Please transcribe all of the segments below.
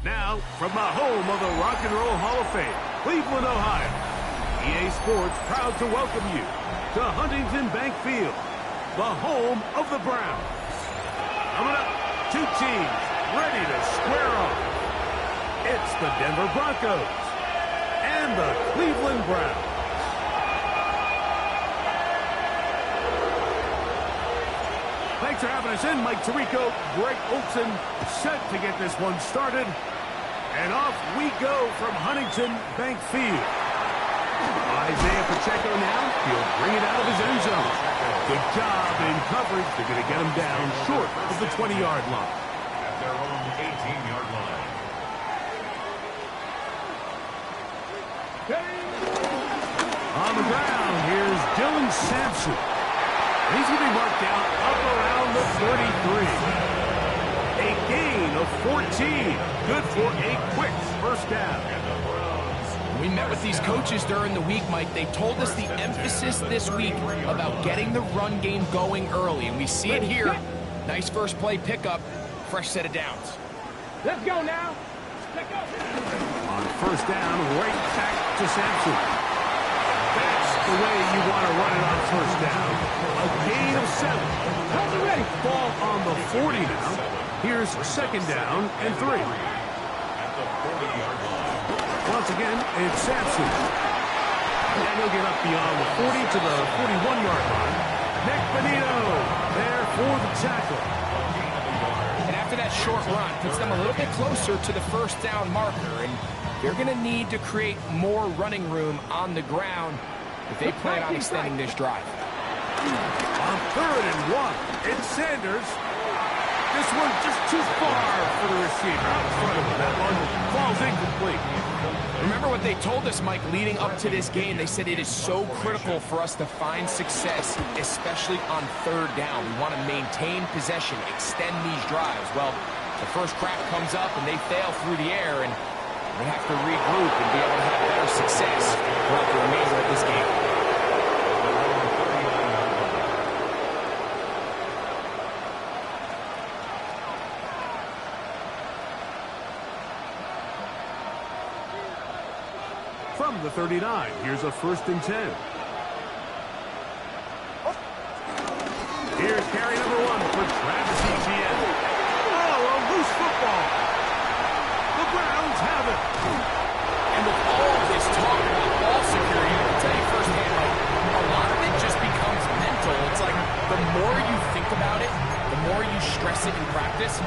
Now, from the home of the Rock and Roll Hall of Fame, Cleveland, Ohio, EA Sports proud to welcome you to Huntington Bank Field, the home of the Browns. Coming up, two teams ready to square off. It's the Denver Broncos and the Cleveland Browns. Thanks for having us in, Mike Tirico, Greg Olson, set to get this one started. And off we go from Huntington Bank Field. Isaiah Pacheco now, he'll bring it out of his end zone. Good job in coverage. They're going to get him down short of the 20-yard line. At their own 18-yard line. On the ground, here's Dylan Sampson. He's going to be marked down up around the 33. A gain of 14. Good for a quick first down. We met with these coaches during the week, Mike. They told us the emphasis this week about getting the run game going early, and we see it here. Nice first play pickup, fresh set of downs. Let's go now. Let's go. On first down, right back to Sampson. That's the way you want to run it on first down. A gain of 7. How's it ready? Ball on the 40 now. Here's second down and 3. Once again, it's Sampson. And he'll get up beyond the 40 to the 41-yard line. Nick Benito there for the tackle. And after that short run, puts them a little bit closer to the first down marker. And they're going to need to create more running room on the ground if they plan on extending this drive. On 3rd and 1, it's Sanders. This one just too far for the receiver out in front of him. That one falls incomplete. Remember what they told us, Mike, leading up to this game. They said it is so critical for us to find success, especially on 3rd down. We want to maintain possession, extend these drives. Well, the first crack comes up and they fail through the air, and they have to regroup and be able to have better success throughout the remainder of this game. From the 39, here's a 1st and 10. Here's carry number 1 for Travis Etienne. Oh, a loose football. The Browns have it. And with all this talk about ball security, I can tell you firsthand, like, a lot of it just becomes mental. It's like the more you think about it, the more you stress it in practice,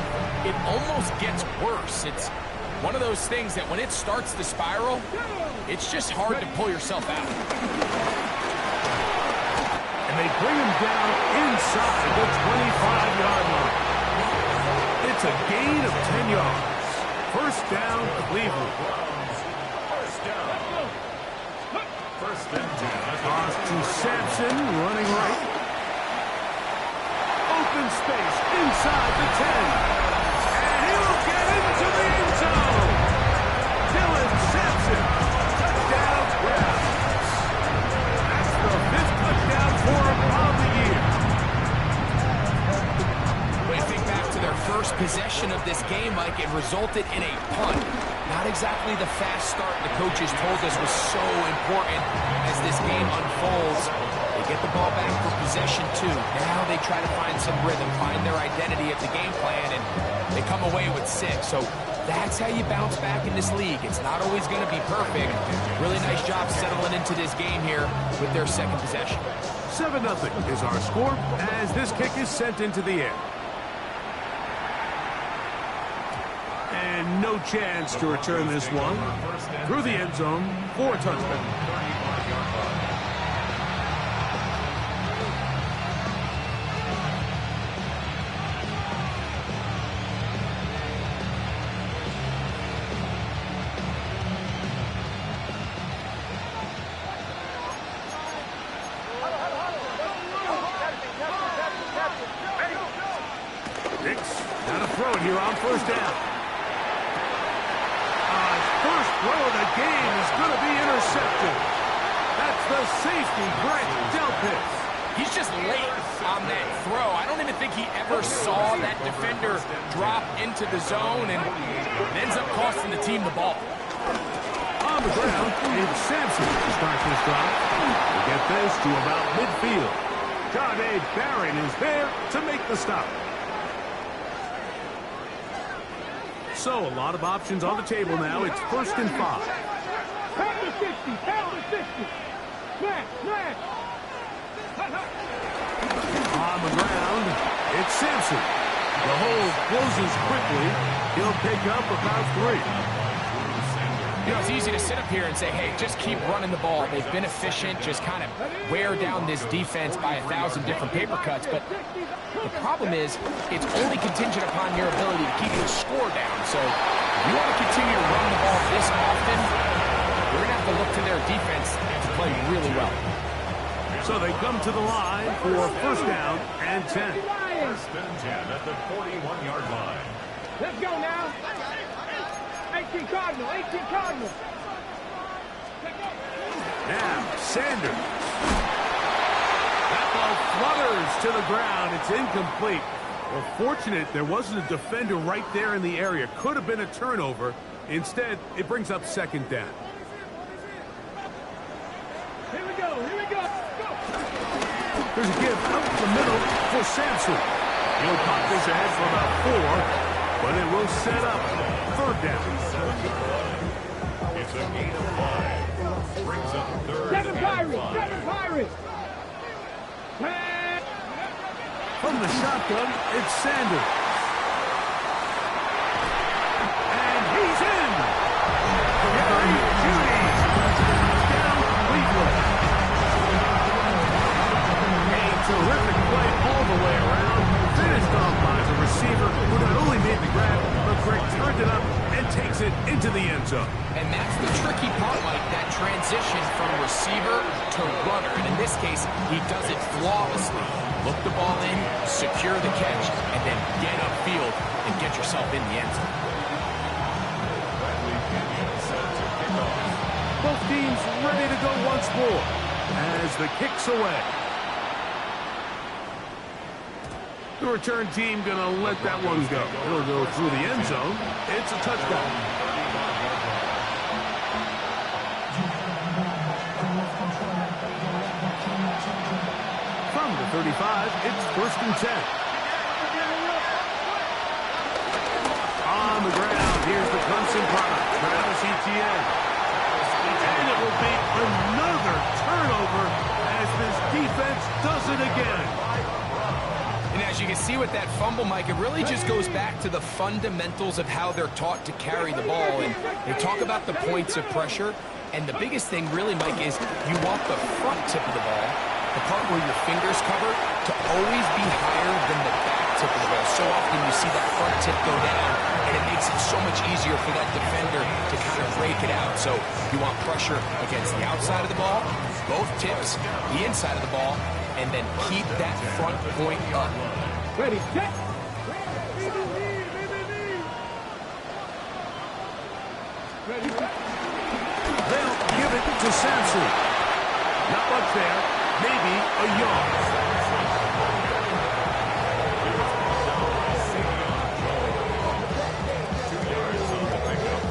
it almost gets worse. It's one of those things that when it starts to spiral, it's just hard to pull yourself out. And they bring him down inside the 25-yard line. It's a gain of 10 yards. First down, Cleveland. First and 10. Toss to Sampson, running right. Open space inside the 10. And he'll get into the end zone. Dylan Sampson, touchdown Browns. That's the 5th touchdown for him on the year. When you think back to their first possession of this game, Mike, it resulted in a punt. Not exactly the fast start the coaches told us was so important as this game unfolds. They get the ball back for possession too. Now they try to find some rhythm, find their identity of the game plan, and they come away with 6. So that's how you bounce back in this league. It's not always going to be perfect. Really nice job settling into this game here with their second possession. 7-0 is our score as this kick is sent into the air. And no chance to return this one through the end zone for a touchdown. Got to throw it here on first down. First throw of the game is going to be intercepted. That's the safety, Greg Delpit. He's just late on that throw. I don't even think he ever saw that defender drop into the zone, and it ends up costing the team the ball. On the ground, it's Sampson to start this drive. To get this to about midfield. Jahdae Barron is there to make the stop. So, a lot of options on the table now. It's 1st and 5. Pound the 60, pound the 60. Smash, smash. On the ground, it's Sampson. The hole closes quickly. He'll pick up about 3. You know, it's easy to sit up here and say, hey, just keep running the ball. They've been efficient, just kind of wear down this defense by 1,000 different paper cuts. But the problem is, it's only contingent upon your ability to keep the score down. So if you want to continue to run the ball this often, we're going to have to look to their defense to play really well. So they come to the line for 1st down and 10. 1st and 10 at the 41-yard line. Let's go now. 18 Cardinal, 18 Cardinal. Now, Sanders. That ball flutters to the ground. It's incomplete. Well, fortunate there wasn't a defender right there in the area. Could have been a turnover. Instead, it brings up 2nd down. Here we go, here we go. Go. There's a give up the middle for Sampson. He'll pop this ahead for about 4, but it will set up 3rd down. It's a gain of 5. Brings up 3rd 7 and Pirates, 5. 7 Pirates. From the shotgun, it's Sanders. And he's in. Gary Judy. Down Cleveland. A terrific play all the way around. Finished off by the receiver who not only made the grab, but Greg turned it up and takes it into the end zone. And that's the tricky part, Mike, that transition from receiver to runner. And in this case, he does it flawlessly. Look the ball in, secure the catch, and then get upfield and get yourself in the end zone. Both teams ready to go once more as the kick's away. The return team going to let that one go. It'll go through the end zone. It's a touchdown. From the 35, it's 1st and 10. On the ground, here's the Clemson product, Travis Etienne. And it will be another turnover as this defense does it again. And as you can see with that fumble, Mike, it really just goes back to the fundamentals of how they're taught to carry the ball. And they talk about the points of pressure. And the biggest thing really, Mike, is you want the front tip of the ball, the part where your fingers cover, to always be higher than the back tip of the ball. So often you see that front tip go down, and it makes it so much easier for that defender to kind of break it out. So you want pressure against the outside of the ball, both tips, the inside of the ball, and then keep that front point up. Ready, set. Ready, set. They'll give it to Sampson. Not much there. Maybe a yard. 2 yards on the pickup.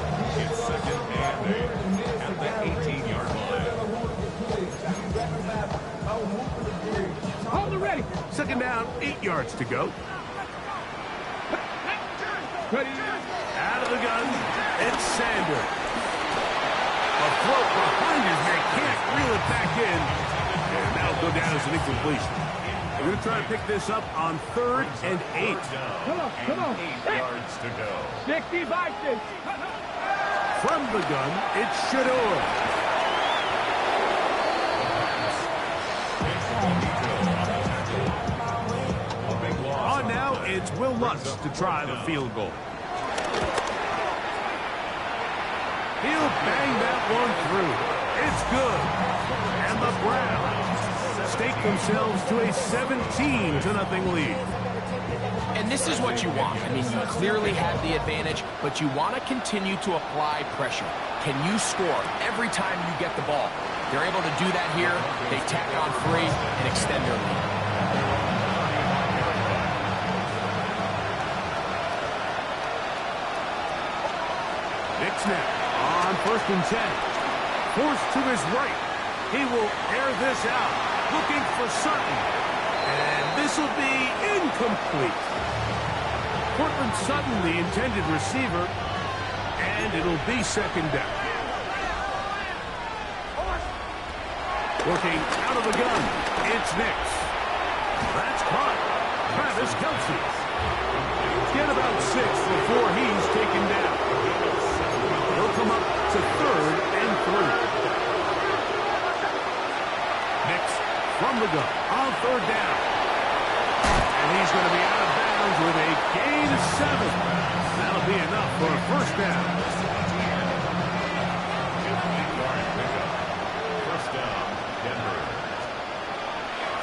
It's 2nd and 8 at the 18-yard line. Hold it ready. 2nd down, 8 yards to go. Ready. Out of the gun, it's Sanders. A float behind his neck, can't reel it back in. And that'll go down as an incompletion. They're going to try to pick this up on 3rd and 8. Come on, come on. 8 yards to go. 65, 6. From the gun, it's Shador. On now, it's Will Lutz to try the field goal. He'll bang that one through. It's good. And the Browns stake themselves to a 17-0 lead. And this is what you want. I mean, you clearly have the advantage, but you want to continue to apply pressure. Can you score every time you get the ball? They're able to do that here. They tack on 3 and extend their lead. Nick snap on 1st and 10. Forced to his right. He will air this out. Looking for Sutton. And this will be incomplete. Cortland Sutton, the intended receiver. And it'll be 2nd down. Working out of the gun. It's Nix. That's caught. Travis Kelce. Get about 6 before he's taken down. He'll come up to 3rd and 3. Nix from the gun on 3rd down. And he's going to be out of bounds with a gain of 7. That'll be enough for a 1st down. First down, Denver.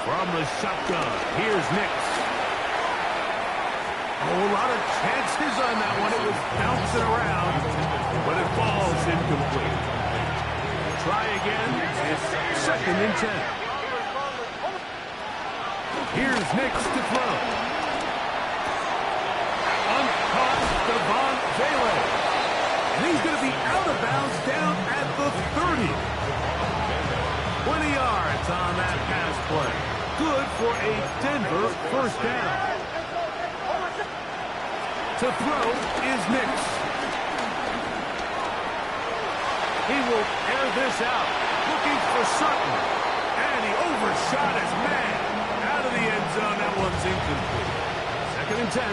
From the shotgun, here's Nix. Oh, a lot of chances on that one. It was bouncing around, but it falls incomplete. Try again. It's 2nd and 10. Here's Nix to throw. Uncaught Devon Vele. And he's going to be out of bounds down at the 30. 20 yards on that pass play. Good for a Denver 1st down. To throw is Nix. He will air this out. Looking for Sutton. And he overshot his man. Out of the end zone. That one's incomplete. 2nd and 10.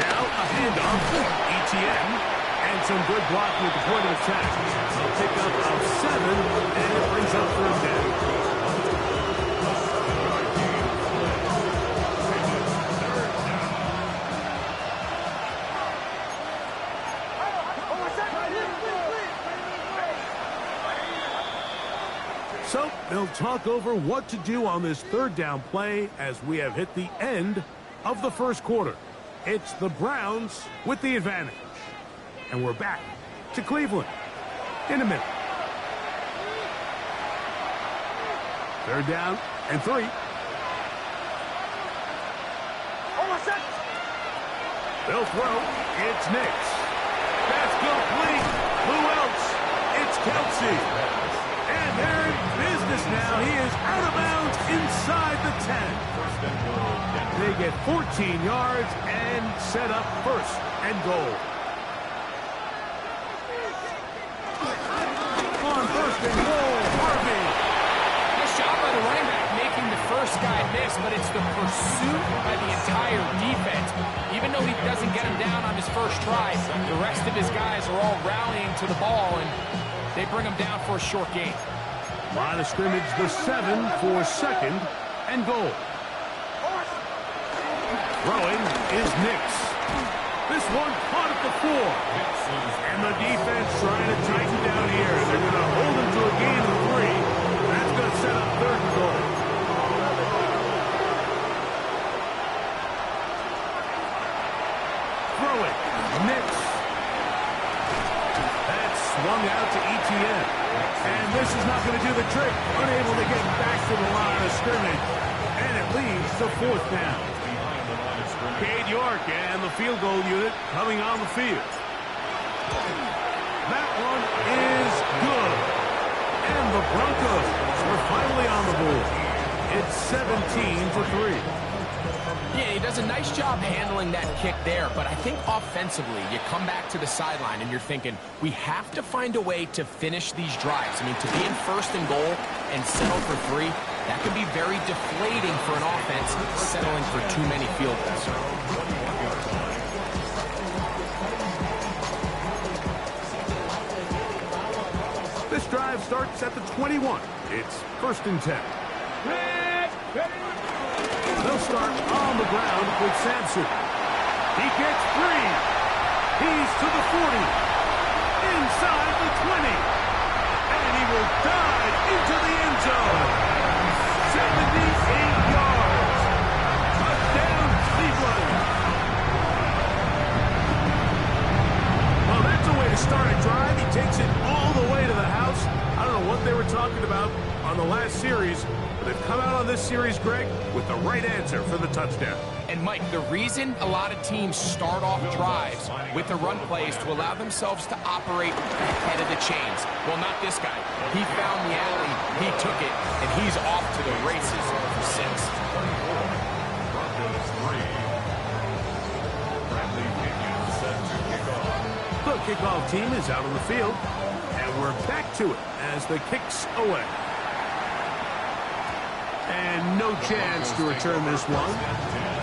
Now a handoff. ETN. And some good blocking at the point of attack. They'll pick up of 7. And it brings up 3rd down. So they'll talk over what to do on this 3rd down play as we have hit the end of the 1st quarter. It's the Browns with the advantage. And we're back to Cleveland in a minute. 3rd down and 3. They'll throw. It's Nix. That's complete. Who else? It's Kelce. And they're in business now. He is out of bounds inside the 10. They get 14 yards and set up 1st and goal. On 1st and goal, Harvey. Nice job by the running back making the first guy miss, but it's the pursuit by the entire defense. Even though he doesn't get him down on his first try, the rest of his guys are all rallying to the ball, and they bring him down for a short gain. Line of scrimmage, the 7 for 2nd and goal. Throwing is Nix. This one caught at the 4. And the defense trying to tighten down here. They're going to hold him to a gain of 3. That's going to set up 3rd and goal. Throwing, Nix. That's swung out to ETN. And this is not going to do the trick. Unable to get back to the line of scrimmage. And it leads to 4th down. Cade York and the field goal unit coming on the field. That one is good. And the Broncos are finally on the board. It's 17-3. Yeah, he does a nice job handling that kick there, but I think offensively, you come back to the sideline and you're thinking, we have to find a way to finish these drives. I mean, to be in 1st and goal and settle for 3, that can be very deflating for an offense settling for too many field goals. This drive starts at the 21. It's 1st and 10. They'll start on the ground with Sampson. He gets free. He's to the 40. Inside the 20. And he will dive into the end zone. 78 yards. Touchdown, Cleveland. Well, that's a way to start a drive. Greg, with the right answer for the touchdown. And Mike, the reason a lot of teams start off drives with the run plays to allow themselves to operate ahead of the chains. Well, not this guy. He found the alley, he took it, and he's off to the races for 6. The kickoff team is out on the field, and we're back to it as the kick's away. And no chance to return this one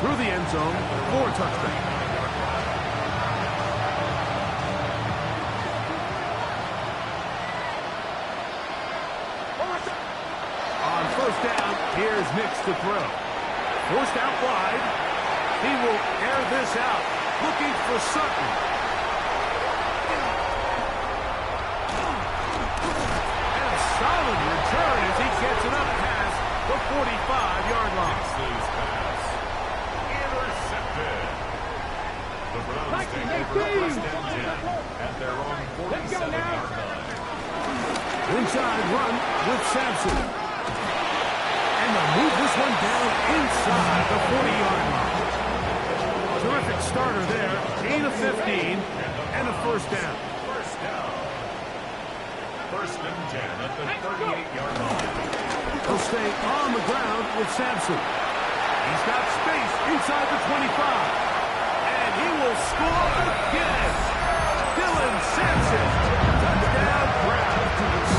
through the end zone for a touchdown. On first down, here's Nix to throw. Forced out wide. He will air this out, looking for Sutton. And a solid return as he gets it up past the 45-yard line. Intercepted. The Browns take over first and 10 at their own 47-yard line. Inside run with Sampson. And they'll move this one down inside the 40-yard line. Terrific starter there. Gain of 15 and a first down. First and 10 at the 38-yard line. He'll stay on the ground with Sampson. He's got space inside the 25. And he will score again. Dylan Sampson. Touchdown, Browns.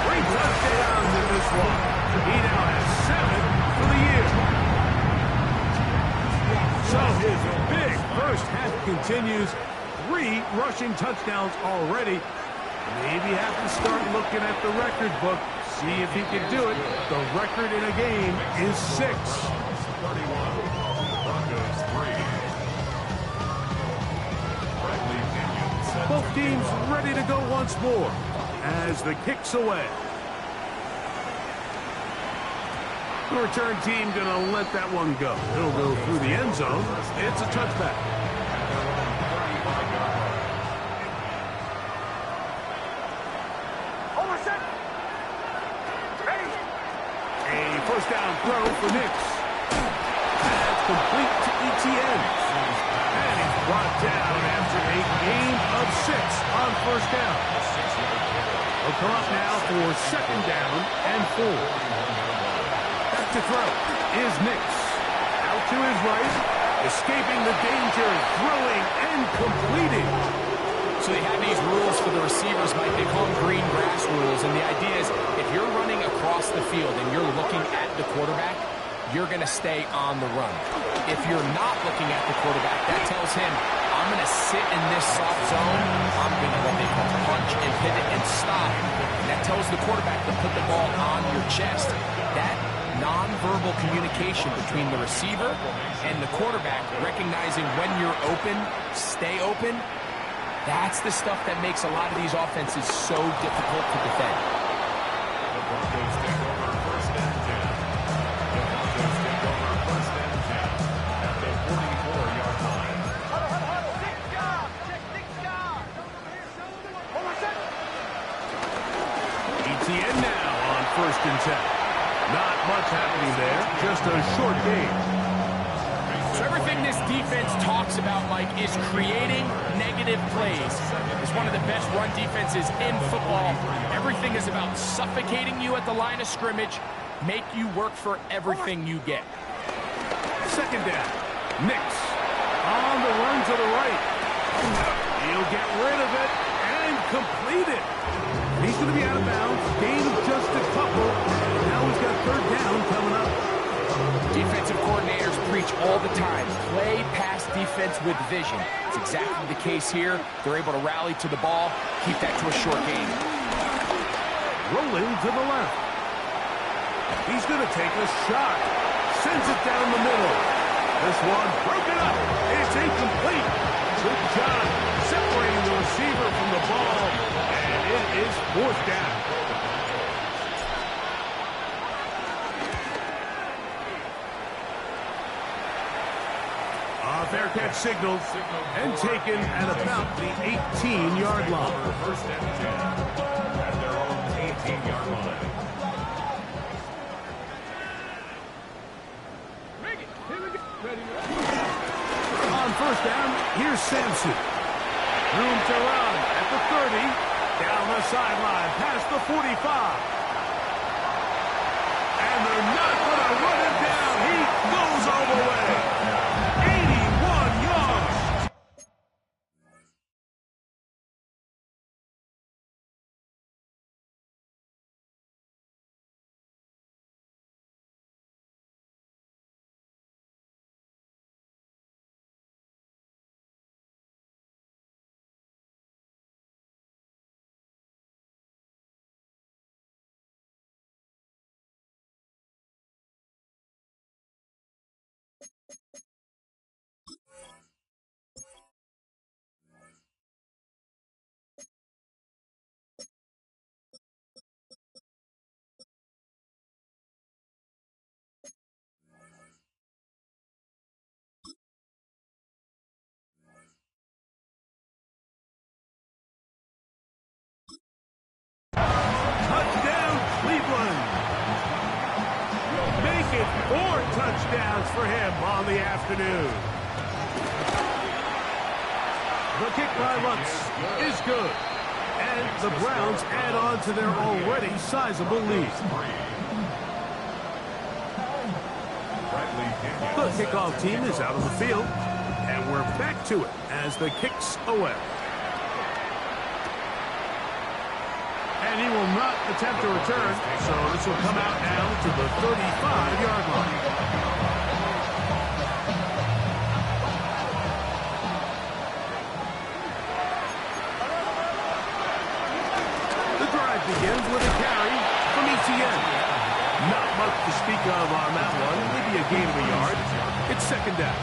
3 touchdowns in this one. He now has 7 for the year. So his big first half continues. 3 rushing touchdowns already. Maybe have to start looking at the record book. See if he can do it. The record in a game is 6. 31. Broncos 3. Both teams ready to go once more as the kick's away. The return team going to let that one go. It'll go through the end zone. It's a touchback. A first down throw for Nix. That's complete to Etienne. And he's brought down after a gain of 6 on first down. He'll come up now for second down and 4. Back to throw is Nix. Out to his right, escaping the danger, throwing and completing. So they have these rules for the receivers, Mike. They call them green grass rules. And the idea is if you're running across the field and you're looking at the quarterback, you're going to stay on the run. If you're not looking at the quarterback, that tells him, I'm going to sit in this soft zone. I'm going to what they call punch and pivot and stop. And that tells the quarterback to put the ball on your chest. That nonverbal communication between the receiver and the quarterback, recognizing when you're open, stay open, that's the stuff that makes a lot of these offenses so difficult to defend. The Broncos take over first and 10. The Broncos take over first and 10 at the 44-yard line. Etienne now on first and 10. Not much happening there, just a short gain. So everything this defense talks about, Mike, is creating negative plays. It's one of the best run defenses in football. Everything is about suffocating you at the line of scrimmage, make you work for everything you get. Second down. Nix on the run to the right. He'll get rid of it and complete it. He's going to be out of bounds. Gain of just a couple. And now he's got third down coming up. Defensive coordinators preach all the time, play pass defense with vision. It's exactly the case here. They're able to rally to the ball, keep that to a short game. Rolling to the left. He's going to take a shot. Sends it down the middle. This one broken up. It's incomplete. Good job separating the receiver from the ball. And it is fourth down. Fair catch signaled and taken at about the 18-yard line. First and 10 at their own 18-yard line. On first down, here's Sampson. Room to run at the 30. Down the sideline, past the 45. And they're not going to run him down. He goes all the way. 81 yards. Touchdown, Cleveland. Make it 4 touchdowns for him on the afternoon. The kick by Lutz is good. And the Browns add on to their already sizable lead. The kickoff team is out on the field. And we're back to it as the kick's away. And he will not attempt to return, so this will come out now to the 35-yard line. The drive begins with a carry from ETN. Not much to speak of on that one, maybe a gain of a yard. It's second down.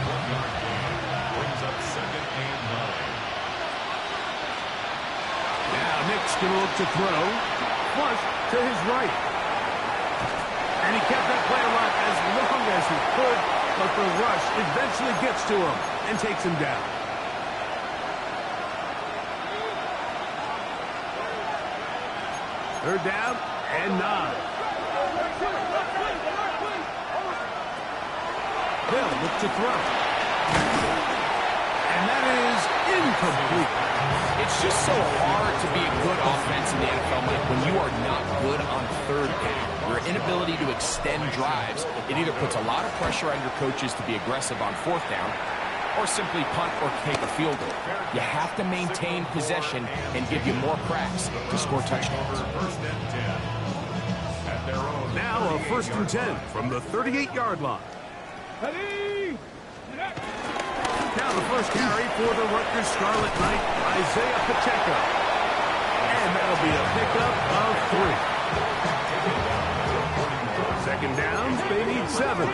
Brings up second and 9. Nick's going to look to throw. Flush to his right. And he kept that play alive as long as he could, but the rush eventually gets to him and takes him down. Third down and 9. They'll look to throw. And that is incomplete. It's just so hard to be a good offense in the NFL, Mike, when you are not good on third down. Your inability to extend drives, it either puts a lot of pressure on your coaches to be aggressive on fourth down or simply punt or take a field goal. You have to maintain possession and give you more cracks to score touchdowns. Now a 1st and 10 from the 38-yard line. Now the first carry for the Rutgers Scarlet Knight, Isaiah Pacheco. And that'll be a pickup of 3. Second downs, they need 7.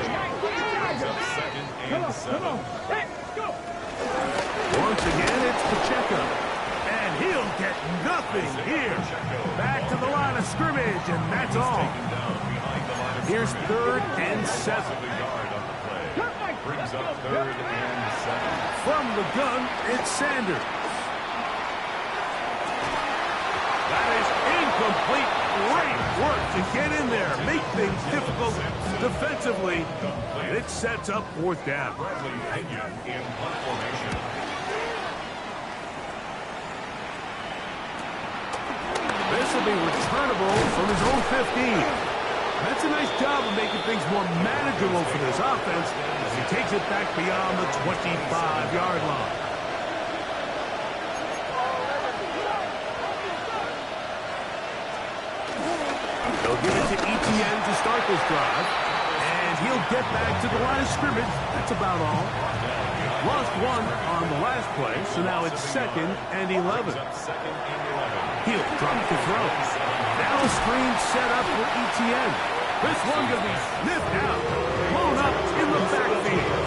Once again, it's Pacheco. And he'll get nothing here. Back to the line of scrimmage, and that's all. Here's 3rd and 7. Brings up 3rd and 7. From the gun, it's Sanders. That is incomplete. Great work to get in there, make things difficult defensively. And it sets up 4th down. In punt formation. This will be returnable from his own 15. That's a nice job of making things more manageable for this offense as he takes it back beyond the 25-yard line. They'll give it to ETN to start this drive, and he'll get back to the line of scrimmage. That's about all. Lost 1 on the last play, so now it's 2nd and 11. He'll drop the throw. Now a screen set up for ETN. This one going to be sniffed out, blown up in the backfield.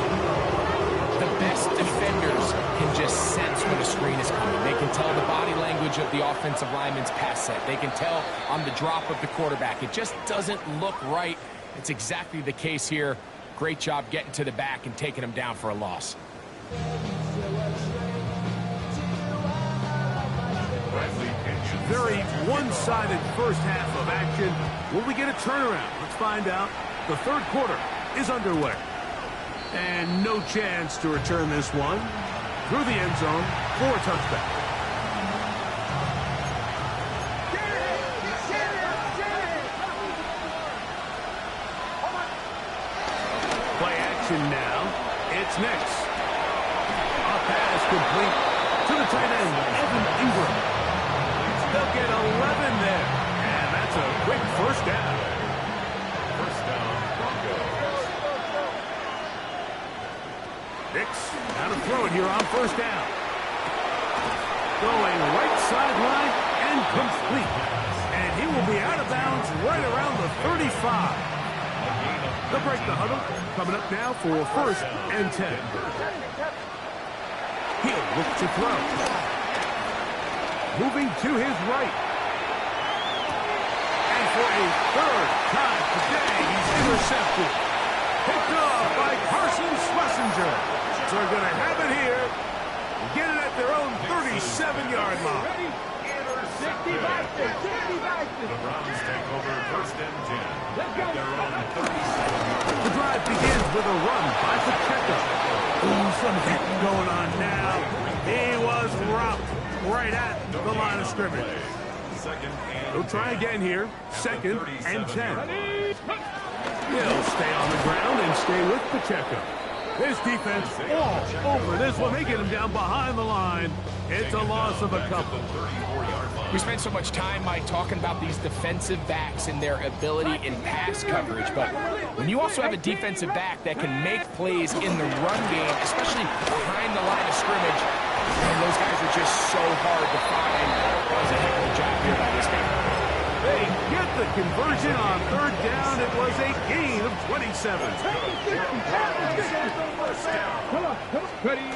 The best defenders can just sense when a screen is coming. They can tell the body language of the offensive lineman's pass set. They can tell on the drop of the quarterback. It just doesn't look right. It's exactly the case here. Great job getting to the back and taking him down for a loss. Very one-sided first half of action. Will we get a turnaround? Let's find out. The 3rd quarter is underway. And no chance to return this one. Through the end zone for a touchback. Play action now. It's next. A pass complete to the tight end, Evan Ingram. They'll get 11 there. And that's a quick first down. First down, Broncos. Nix, now to throw it here on first down. Going right sideline and complete. And he will be out of bounds right around the 35. They'll break the huddle. Coming up now for first and 10. He'll look to throw. Moving to his right. And for a third time today, he's intercepted. Picked off by Carson Schlesinger. So they're going to have it here. Get it at their own 37-yard line. 60 back there, 60 back there. The Browns take over first and 10 at their own 37-yard line. The drive begins with a run by Pacheco. Ooh, some hitting going on now. He was rocked right at the line of scrimmage. He'll try again here. Second and 10. He'll stay on the ground and stay with Pacheco. This defense all over this one. They get him down behind the line. It's a loss of a couple. We spent so much time, Mike, talking about these defensive backs and their ability in pass coverage. But when you also have a defensive back that can make plays in the run game, especially behind the line of scrimmage, and those guys are just so hard to find. That was a heck of a job here by this guy. They get the conversion on third down. It was a gain of 27. Come on, ready.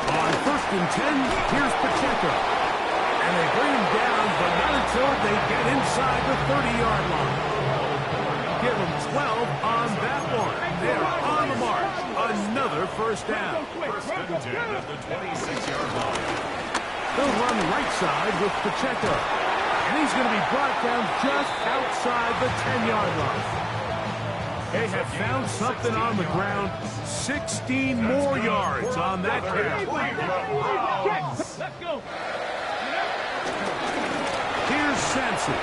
On first and 10, here's Pacheco. And they bring him down, but not until they get inside the 30-yard line. Give them 12 on that one. They're on the mark. Another first down. First and 10 at the 26-yard line. They'll run right side with Pacheco. And he's going to be brought down just outside the 10-yard line. They have found something on the ground. 16 more yards on that carry. Let's go. Here's Sampson.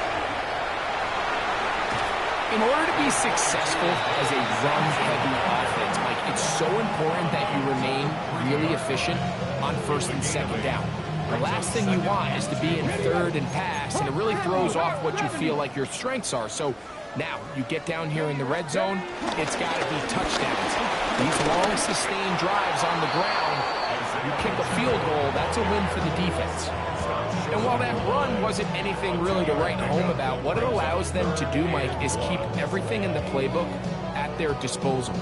In order to be successful as a run-heavy offense, Mike, it's so important that you remain really efficient on first and second down. The last thing you want is to be in third and pass, and it really throws off what you feel like your strengths are. So now you get down here in the red zone, it's got to be touchdowns. These long, sustained drives on the ground, you kick a field goal, that's a win for the defense. And while that run wasn't anything really to write home about, what it allows them to do, Mike, is keep everything in the playbook at their disposal.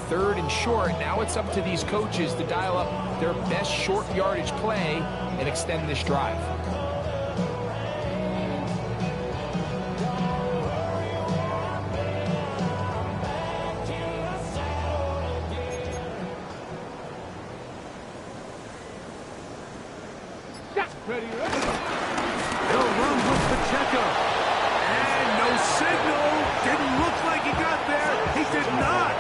Third and short, now it's up to these coaches to dial up their best short yardage play and extend this drive. Ready. They'll run with Pacheco. And no signal. Didn't look like he got there. He did not.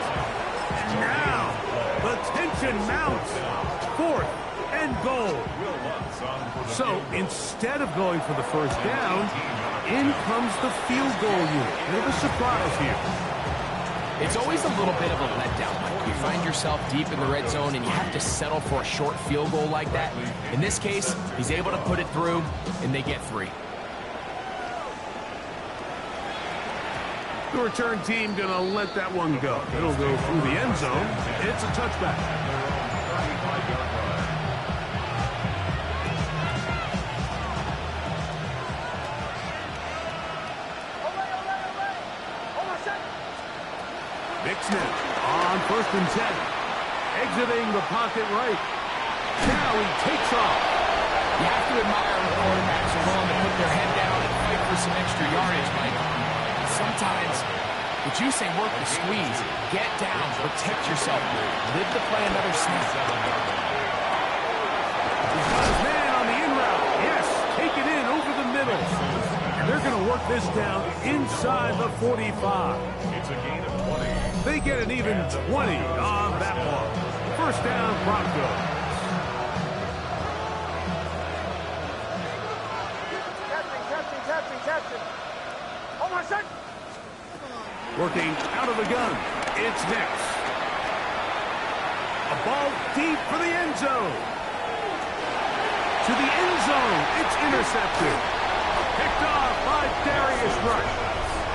And now the tension mounts. Fourth and goal. So instead of going for the first down, in comes the field goal unit. Bit of a surprise here. It's always a little bit of a letdown, Mike. You find yourself deep in the red zone and you have to settle for a short field goal like that. In this case, he's able to put it through, and they get 3. The return team going to let that one go. It'll go through the end zone. It's a touchback. Nixon on first and 10. Exiting the pocket right. Now he takes off. You have to admire when quarterbacks are willing to put their head down and fight for some extra yardage, Mike. Sometimes, would you say work the squeeze? Get down, protect yourself, live to play another snap. He's got his man on the in route. Yes, take it in over the middle. And they're going to work this down inside the 45. It's a gain of 20. They get an even 20 on that one. First down, Broncos. Captain. Oh, my son. Working out of the gun. It's next. A ball deep for the end zone. To the end zone. It's intercepted. Picked off by Darius Rush.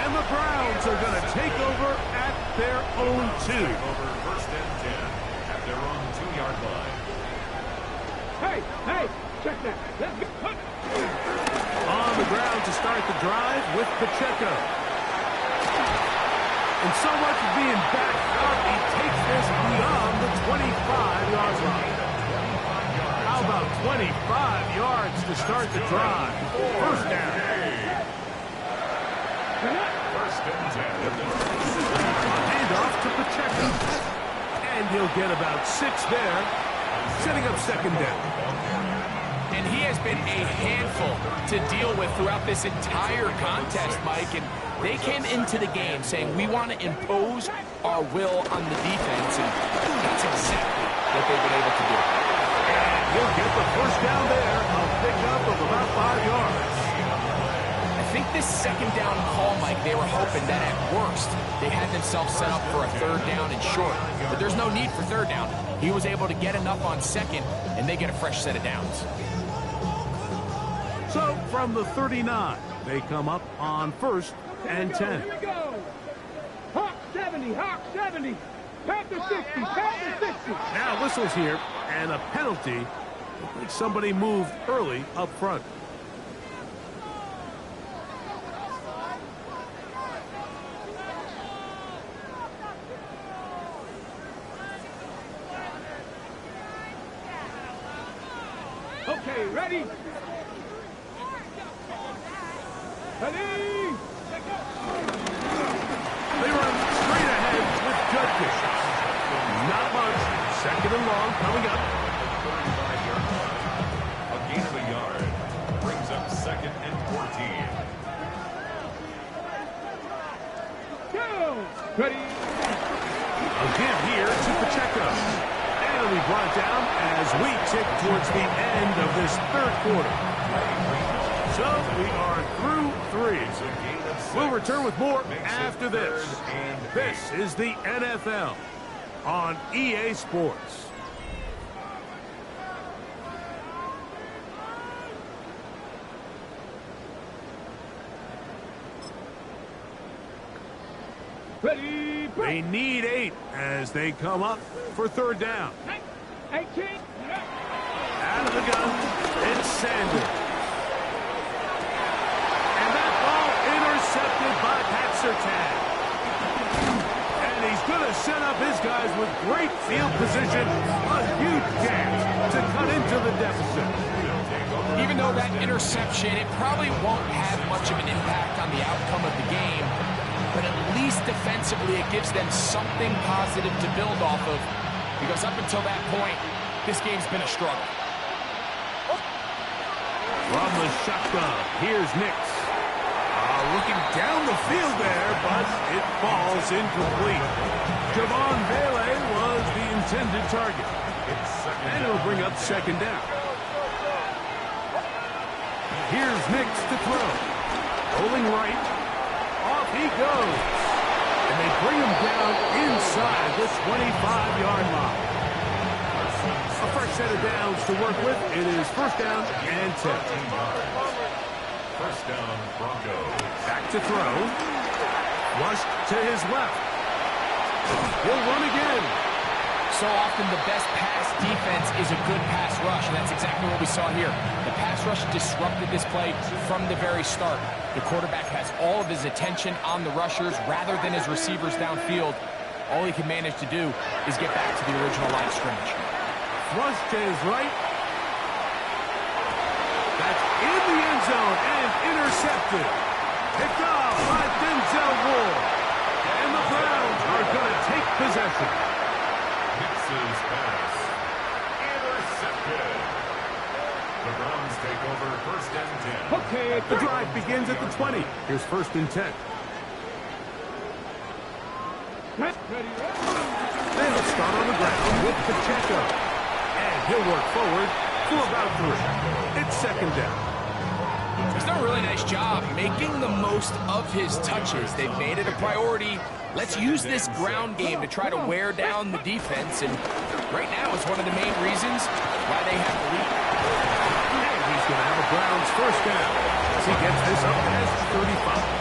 And the Browns are going to take over at their own 2. Over first and 10 at their own 2-yard line. Hey, check that. Let's get put. On the ground to start the drive with Pacheco. And so much of being backed up, he takes this beyond the 25-yard line. How about 25 yards to start the drive? First down. First and 10. Hand off to Pacheco. And he'll get about 6 there, setting up second down. And he has been a handful to deal with throughout this entire contest, Mike. And they came into the game saying, we want to impose our will on the defense. And that's exactly what they've been able to do. And he'll get the first down there. A pickup of about 5 yards. I think this second down call, Mike, they were hoping that at worst they had themselves set up for a third down and short. But there's no need for third down. He was able to get enough on second, and they get a fresh set of downs. So from the 39, they come up on first and 10. Here we go. Hawk 70. Panther 60. Now whistles here, and a penalty. Looks like somebody moved early up front. Okay, ready? They run straight ahead with Judkins. Not much. Second and long coming up. 35-yard line. A gain of a yard. Brings up second and 14. Go! Ready? Again here to Pacheco. And he'll be brought down as we tick towards the end of this third quarter. So we are through 3. We'll return with more after this. This is the NFL on EA Sports. Ready? They need 8 as they come up for third down. 18. Out of the gun, it's Sanders. And that ball intercepted by Pat Surtain. And he's going to set up his guys with great field position. A huge chance to cut into the deficit. Even though that interception, it probably won't have much of an impact on the outcome of the game, but at least defensively it gives them something positive to build off of, because up until that point, this game's been a struggle. From the shotgun, here's Nix. Looking down the field there, but it falls incomplete. Javon Bailey was the intended target. And it'll bring up second down. Here's Nix to throw. Rolling right. Off he goes. And they bring him down inside the 25-yard line. A fresh set of downs to work with. It is first down and 10. First down, Broncos. Back to throw. Rushed to his left. He'll run again. So often the best pass defense is a good pass rush, and that's exactly what we saw here. The pass rush disrupted this play from the very start. The quarterback has all of his attention on the rushers rather than his receivers downfield. All he can manage to do is get back to the original line of scrimmage. Thrust to his right. That's in the end zone and intercepted. Picked off by Denzel Ward. And the Browns are going to take possession. Nix's pass. Intercepted. The Browns take over first and 10. Okay, the drive begins at the 20. Here's first and 10. They'll start on the ground with Pacheco. And he'll work forward for about 3. It's second down. He's done a really nice job making the most of his touches. They've made it a priority. Let's use this ground game to try to wear down the defense. And right now is one of the main reasons why they have the lead. And he's going to have a Browns first down as he gets this up as 35.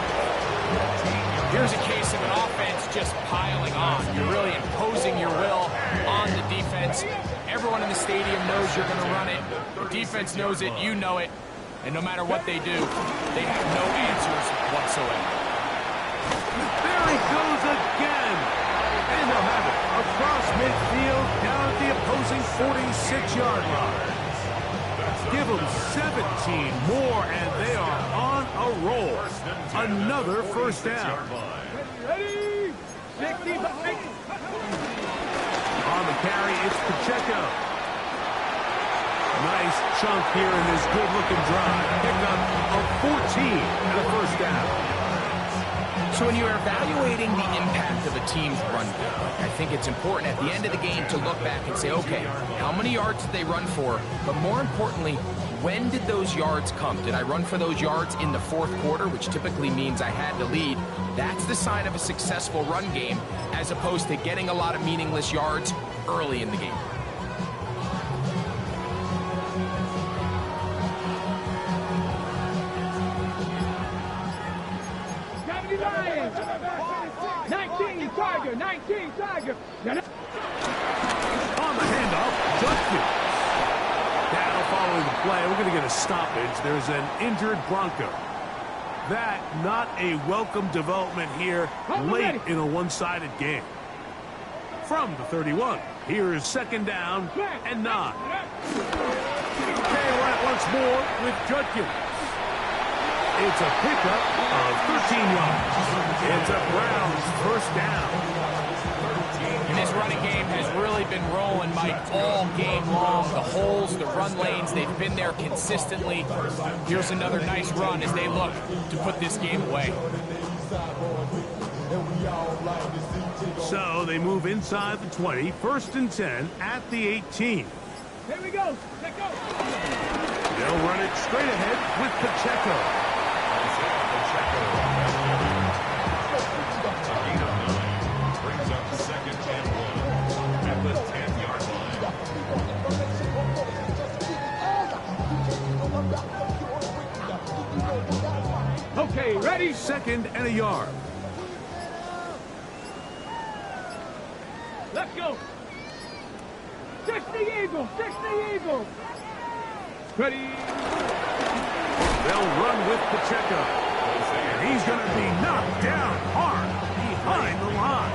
Here's a case of an offense just piling on. You're really imposing your will on the defense. Everyone in the stadium knows you're going to run it. The defense knows it. You know it. And no matter what they do, they have no answers whatsoever. There he goes again. And they'll have it across midfield down at the opposing 46-yard line. Give them 17 more, and they are on a roll. Another first down. Ready? 65. On the carry, it's Pacheco. Nice chunk here in this good-looking drive. Pick up a 14 and a first down. So when you're evaluating the impact of a team's run game, I think it's important at the end of the game to look back and say, okay, how many yards did they run for? But more importantly, when did those yards come? Did I run for those yards in the fourth quarter, which typically means I had to lead? That's the sign of a successful run game, as opposed to getting a lot of meaningless yards early in the game. Lions. 19 Tiger. 19 Tiger. On the handoff, Judkins. Now following the play, we're going to get a stoppage. There's an injured Bronco. That not a welcome development here late in a one-sided game. From the 31, here is second down and 9. They run once more with Judkins. It's a pickup of 13 yards. It's a Browns first down. And this running game has really been rolling, Mike, all game long. The holes, the run lanes, they've been there consistently. Here's another nice run as they look to put this game away. So they move inside the 20, first and 10 at the 18. Here we go. Let's go. They'll run it straight ahead with Pacheco. Brings up second and 1 at the 10-yard line. Okay, ready? Second and a yard. Let's go. 60 Eagles. 60 Eagles. Ready? They'll run with Pacheco. And he's going to be knocked down hard behind the line.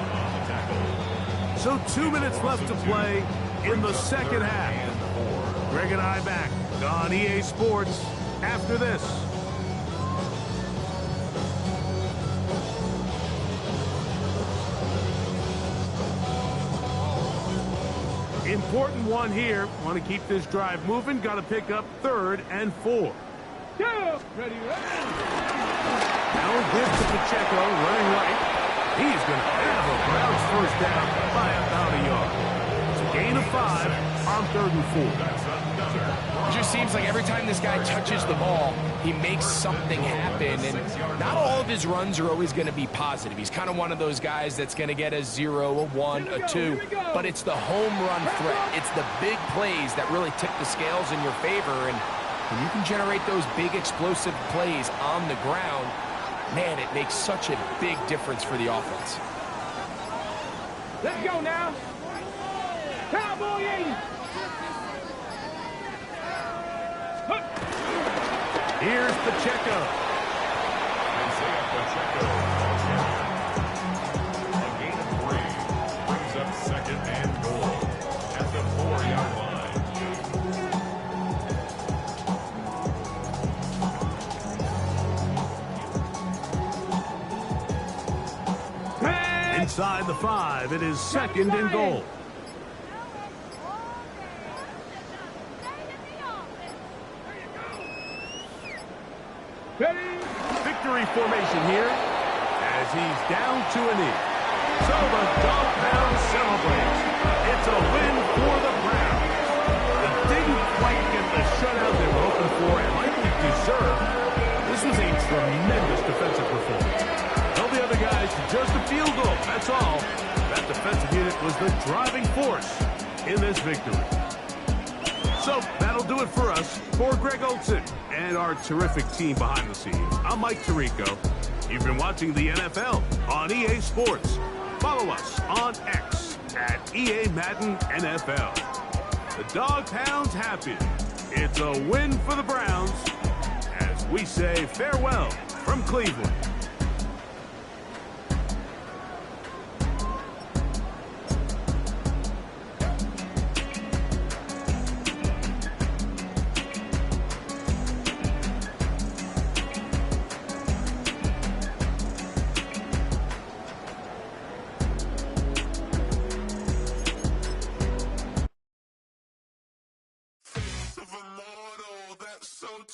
So 2 minutes left to play in the second half. Greg and I back on EA Sports after this. Important one here. Want to keep this drive moving. Got to pick up 3rd and 4. Two. Ready? Now give to Pacheco, running right. He's going to have a Browns first down by about a yard. It's a gain of 5 on 3rd and 4. It just seems like every time this guy touches the ball, he makes something happen. And not all of his runs are always going to be positive. He's kind of one of those guys that's going to get a 0, a 1, a 2. But it's the home run threat. It's the big plays that really tip the scales in your favor. And when you can generate those big explosive plays on the ground, man, it makes such a big difference for the offense. Let's go now. Cowboy 80. Here's Pacheco. Isaiah Pacheco. A gain of 3. Brings up second and goal at the 4-yard line. Inside the 5, it is second and goal. Ready? Victory formation here as he's down to a knee. So the dog pound celebrates. It's a win for the Browns. They didn't quite get the shutout they were hoping for and likely deserved. This was a tremendous defensive performance. Tell the other guys to just a field goal. That's all. That defensive unit was the driving force in this victory. So that'll do it for us. For Greg Olson and our terrific team behind the scenes, I'm Mike Tirico. You've been watching the NFL on EA Sports. Follow us on X at EA Madden NFL. The dog pound's happy. It's a win for the Browns as we say farewell from Cleveland.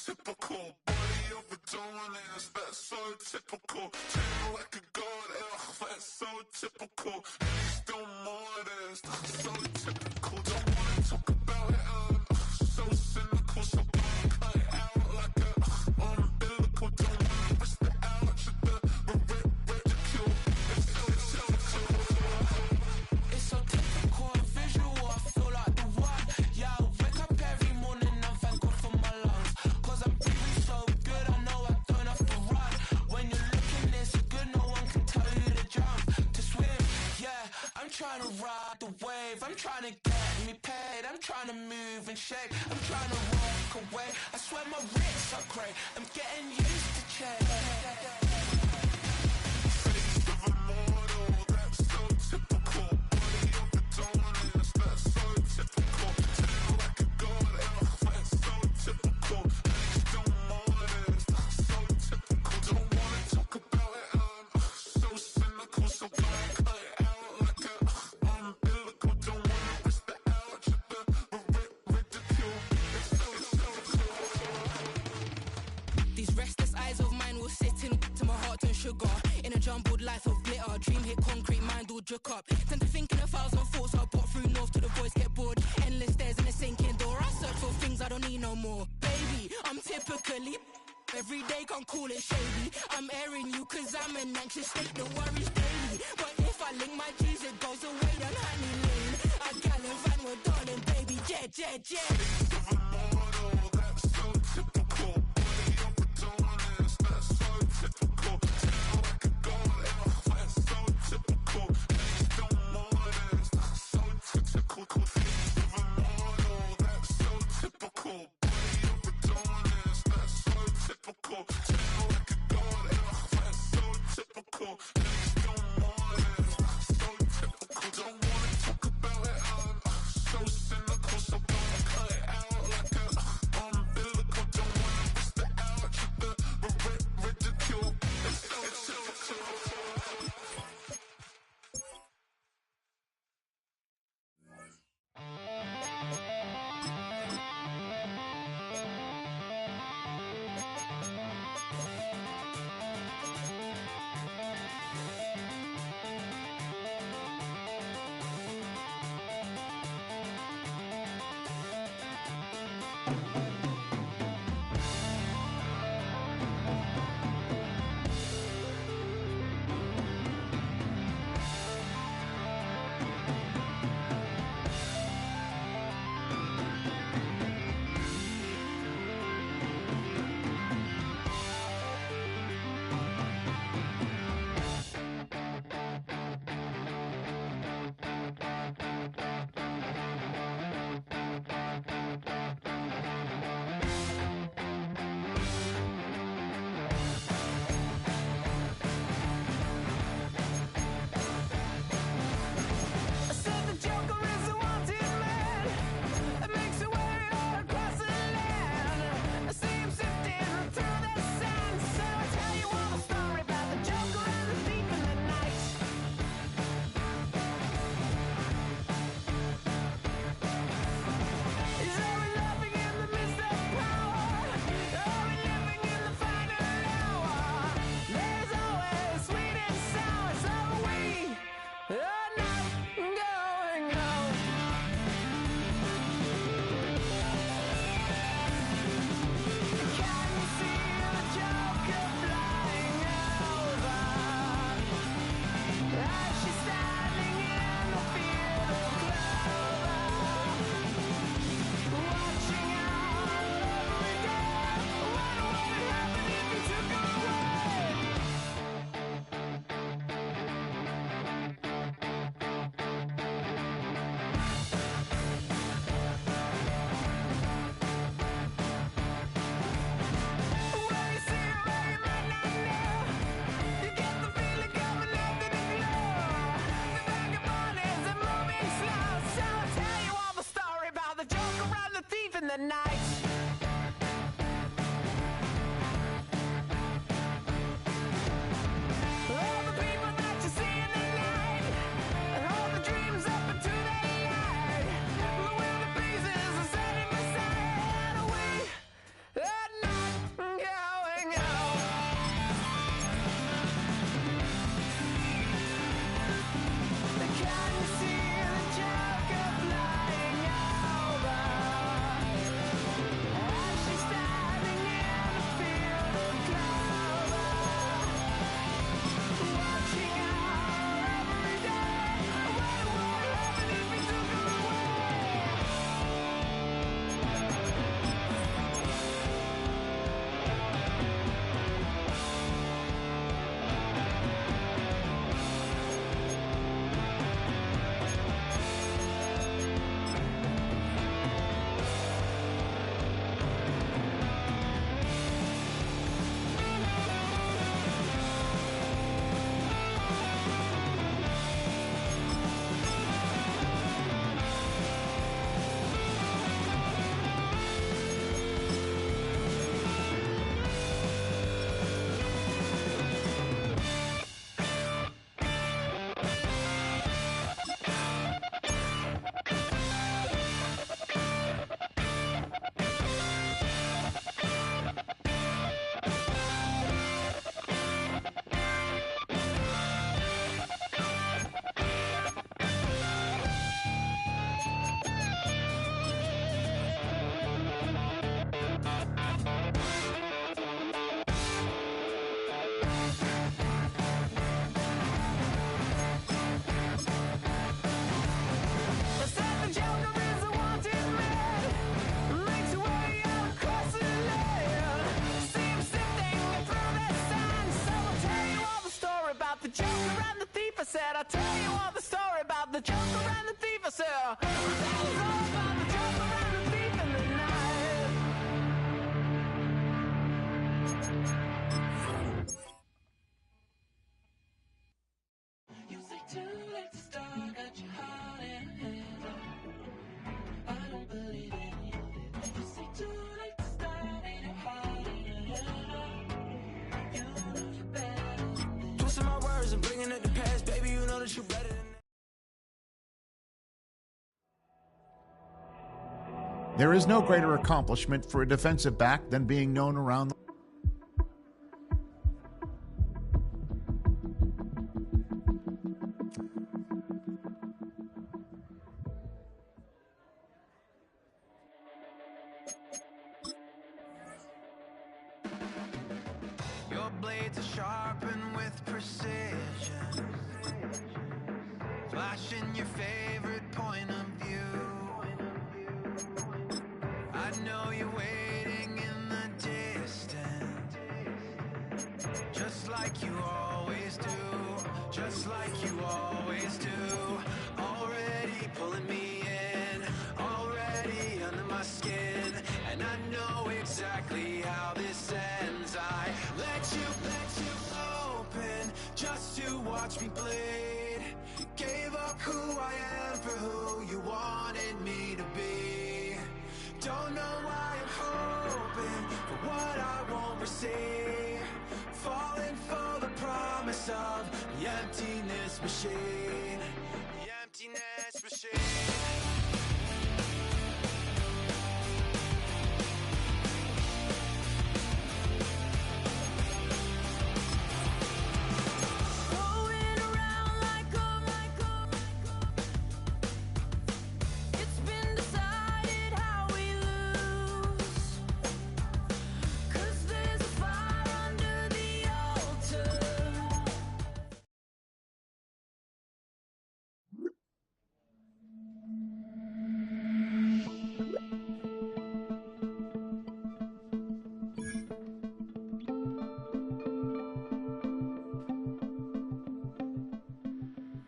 Typical, body overdoing it, that's so typical. Treat like a god, that's so typical. Still more, that's so typical. Don't wanna talk about it, so cynical. So cut it out like a umbilical. Don't wanna risk it out to the ridicule. It's so typical, visual, I feel like the one. Yeah, I wake up every morning and thank God for my lungs. Cause I'm breathing so good, I know I don't have to run. When you're looking this good, no one can tell you to jump, to swim. Yeah, I'm trying to ride the wave, I'm trying to get me paid, I'm trying to move and shake, I'm trying to walk away. I swear my wrists are great, I'm getting used to change. Face of a mortal, that's so typical. Body of the dominance, that's so typical. Tell like a god, that's so typical. Still more, that's so typical. Don't wanna talk about it, so cynical. So cut it out like a umbilical. Don't wanna risk the out to the ridicule. These restless eyes of mine will sit in to my heart and sugar. In a jumbled life of glitter, dream hit concrete, mind all jerk up. Tend to think in 1,000 thoughts, I'll put through north to the voice, get bored. Endless stairs in a sinking door, I search for things I don't need no more. Baby, I'm typically every day, can't call it shady. I'm airing you cause I'm an anxious state, the worries daily. But if I link my G's, it goes away down honey lane. I gallivant with darling, baby, jet, jet, jet. Face of a mortal, that's so typical. Body of the dominance, that's so typical. Tell like a god, that's so typical. Still more, that's so typical. Face of a mortal, that's so typical. Body of the dominance, that's so typical. Tell like a god, that's so typical. Still more, that's so typical. Don't wanna talk about it, so cynical. So cut it out like a umbilical. Don't wanna risk the out to the ridicule. It's so typical. said, I'll tell you all the story about the joker and the thief. I said, that was all about the joker and the thief in the night. You say too late to start, got your heart in a head. I don't believe any of it. You say too late to start, ain't it hard in a head. You know you better than this. Twisting my words and bringing it to pass, baby, you know that you better than that. There is no greater accomplishment for a defensive back than being known around the Your blades are sharpened with precision, flashing your favorite point of view. I know you're waiting in the distance, just like you always do, just like you always do. Already pulling me in, already under my skin, and I know exactly how this ends. I let you open just to watch me bleed. Gave up who I am for who you wanted me to be. Don't know why I'm hoping for what I won't receive. Falling for the promise of the emptiness machine. The emptiness machine. It's been decided how we lose, 'cause there's a fire under the altar.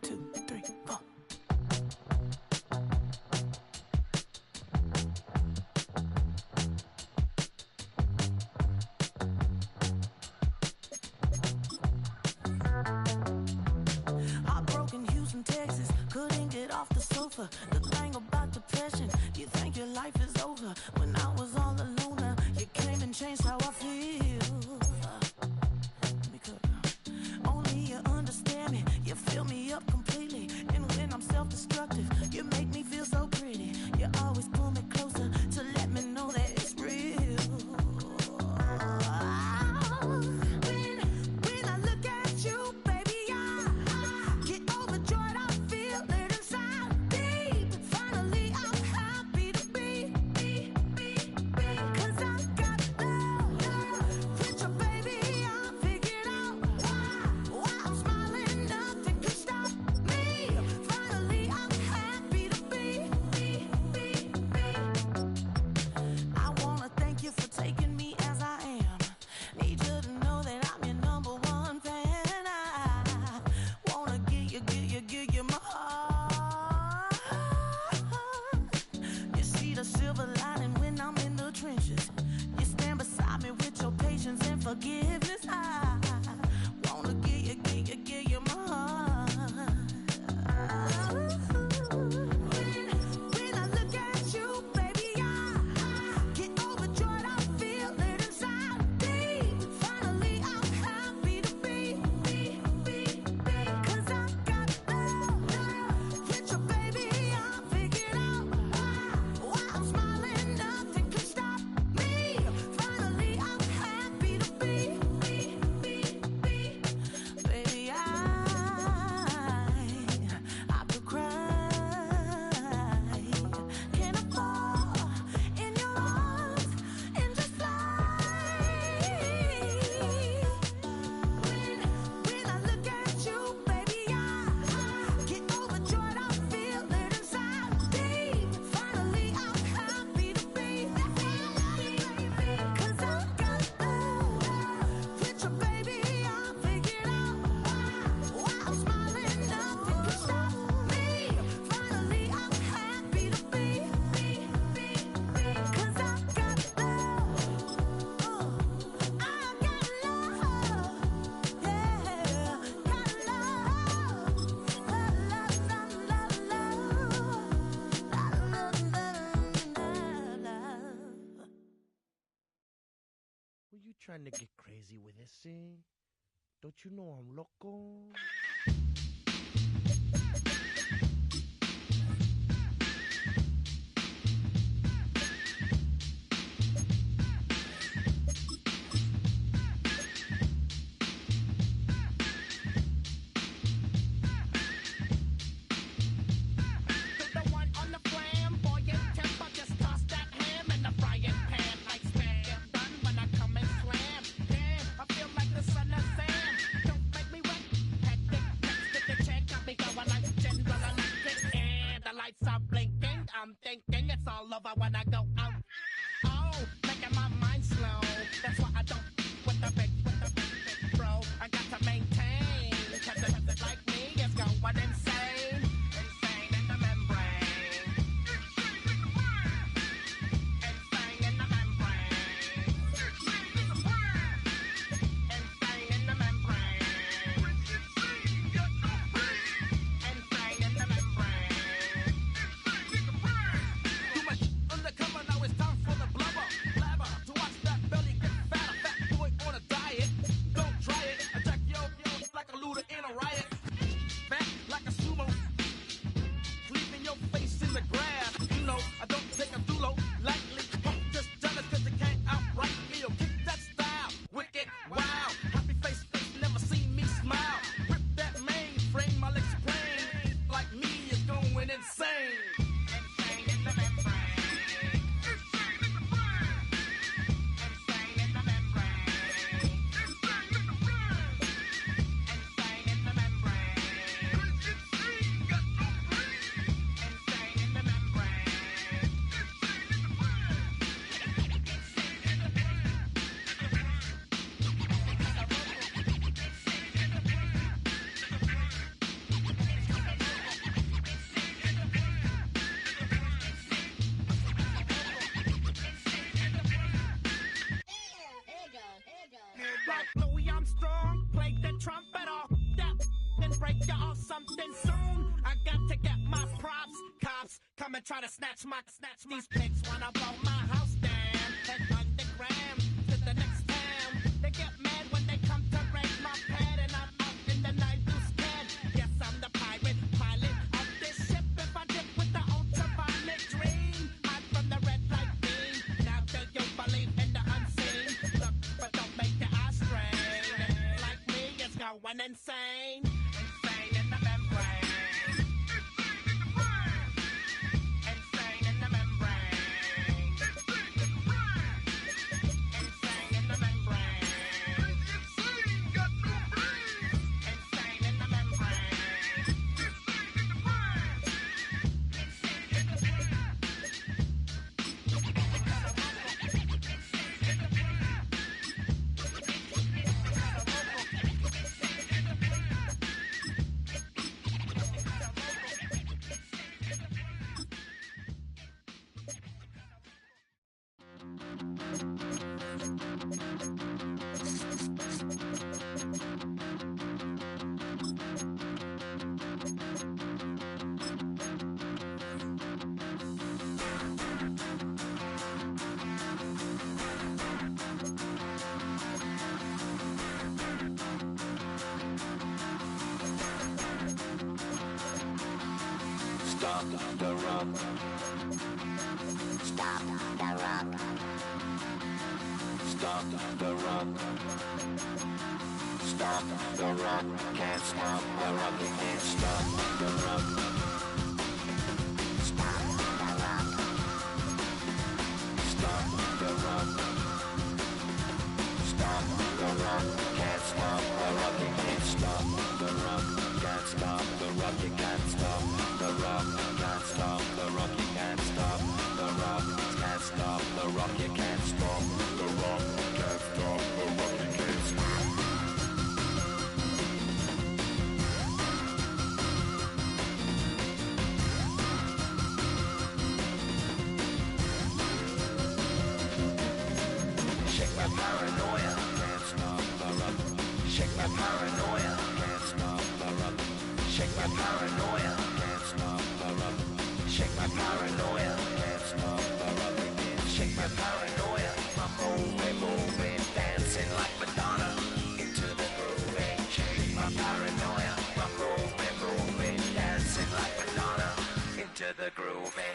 Two, three, four. Heartbroken Houston, Texas, couldn't get off the sofa. The thing about depression, you think your life is over. When I was all alone, you came and changed how I feel. Let me cook. Only you understand me, you fill me up completely. And when I'm self-destructive, you make me feel so pretty. You always pull me closer to let me know that it's real. When I look at you, baby, I get overjoyed. I feel it inside deep. Finally, I'm happy to be you trying to get crazy with this thing? Don't you know I'm loco? I'm thinking it's all over when I go out. Oh, making my mind slow. That's why I don't with the big bro. I got to maintain. Cause it like me is going insane. Insane in the membrane. Insane in the membrane. Insane in the membrane. Insane in the membrane. Too much undercover, now it's time for the blubber. Blabber, to watch that belly get fatter. Fat boy on a diet, don't try it. Attack yo like a looter in a riot. Fat like a sumo, leaving your face in the grass. You know, I don't take a dulo lightly. Just jealous cause you can't outright me. Or kick that style, wicked, wow. Happy face, never seen me smile. Rip that mainframe, I'll explain. Like me is going insane. Insane in the membrane. Insane in the brain. Insane in the membrane. Insane in the brain. Insane in the membrane. Insane got no brain. Insane in the membrane. Insane in the brain. Insane in the brain. Like Louis Armstrong, play the trumpet off that, then break you off something soon. I got to get my props. Cops come and try to snatch these pigs. Wanna blow my house down. Head underground to the next town. They get mad when they come to raid my pad, and I'm out in the night too scared. Yes, I'm the pirate pilot of this ship. If I dip with the ultraviolet dream, hide from the red light beam. Now do you believe in the unseen? Look, but don't make your eyes strain. Like me, it's going insane. Insane in the membrane. Insane in the membrane. Insane in the membrane. Insane got no brain. Insane in the membrane. Insane in the brain. Insane in the brain. Stop the run. Stop the run. Stop the run. Stop the run. Can't stop the run. You can't stop the run. Stop the run. Stop the run. Stop the run. Can't stop the run. You can't stop the run. Can't stop the run. You can't stop the run. Can't stop the run. You can't stop the run. Can't stop the run. You can't stop the run. Can't stop the run. You can't stop. Shake my paranoia. Can't stop the run. Shake my paranoia. Can't stop the run. Shake my paranoia. Can't stop the run. Shake my paranoia. Can't stop the run. Shake my paranoia. I'm moving, moving, dancing. to the groovy.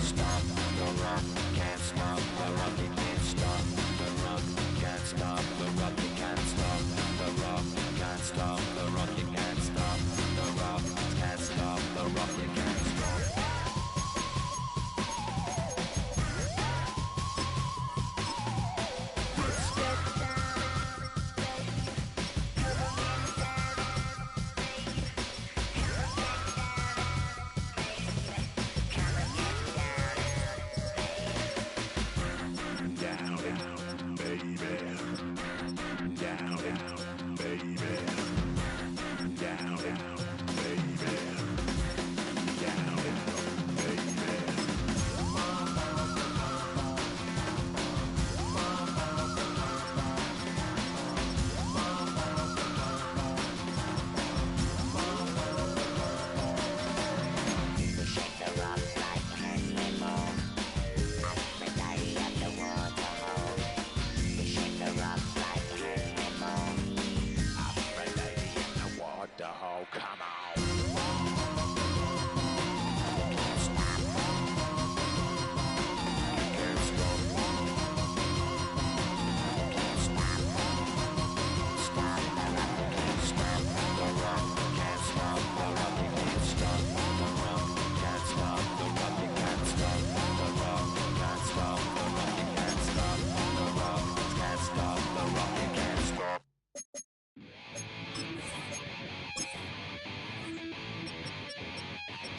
Stop the rock, can't stop the rock, you can't stop the rock, can't stop the rock, you can't stop the rock, can't stop the rock, you can't stop the rock, can't stop the rock, you can't stop.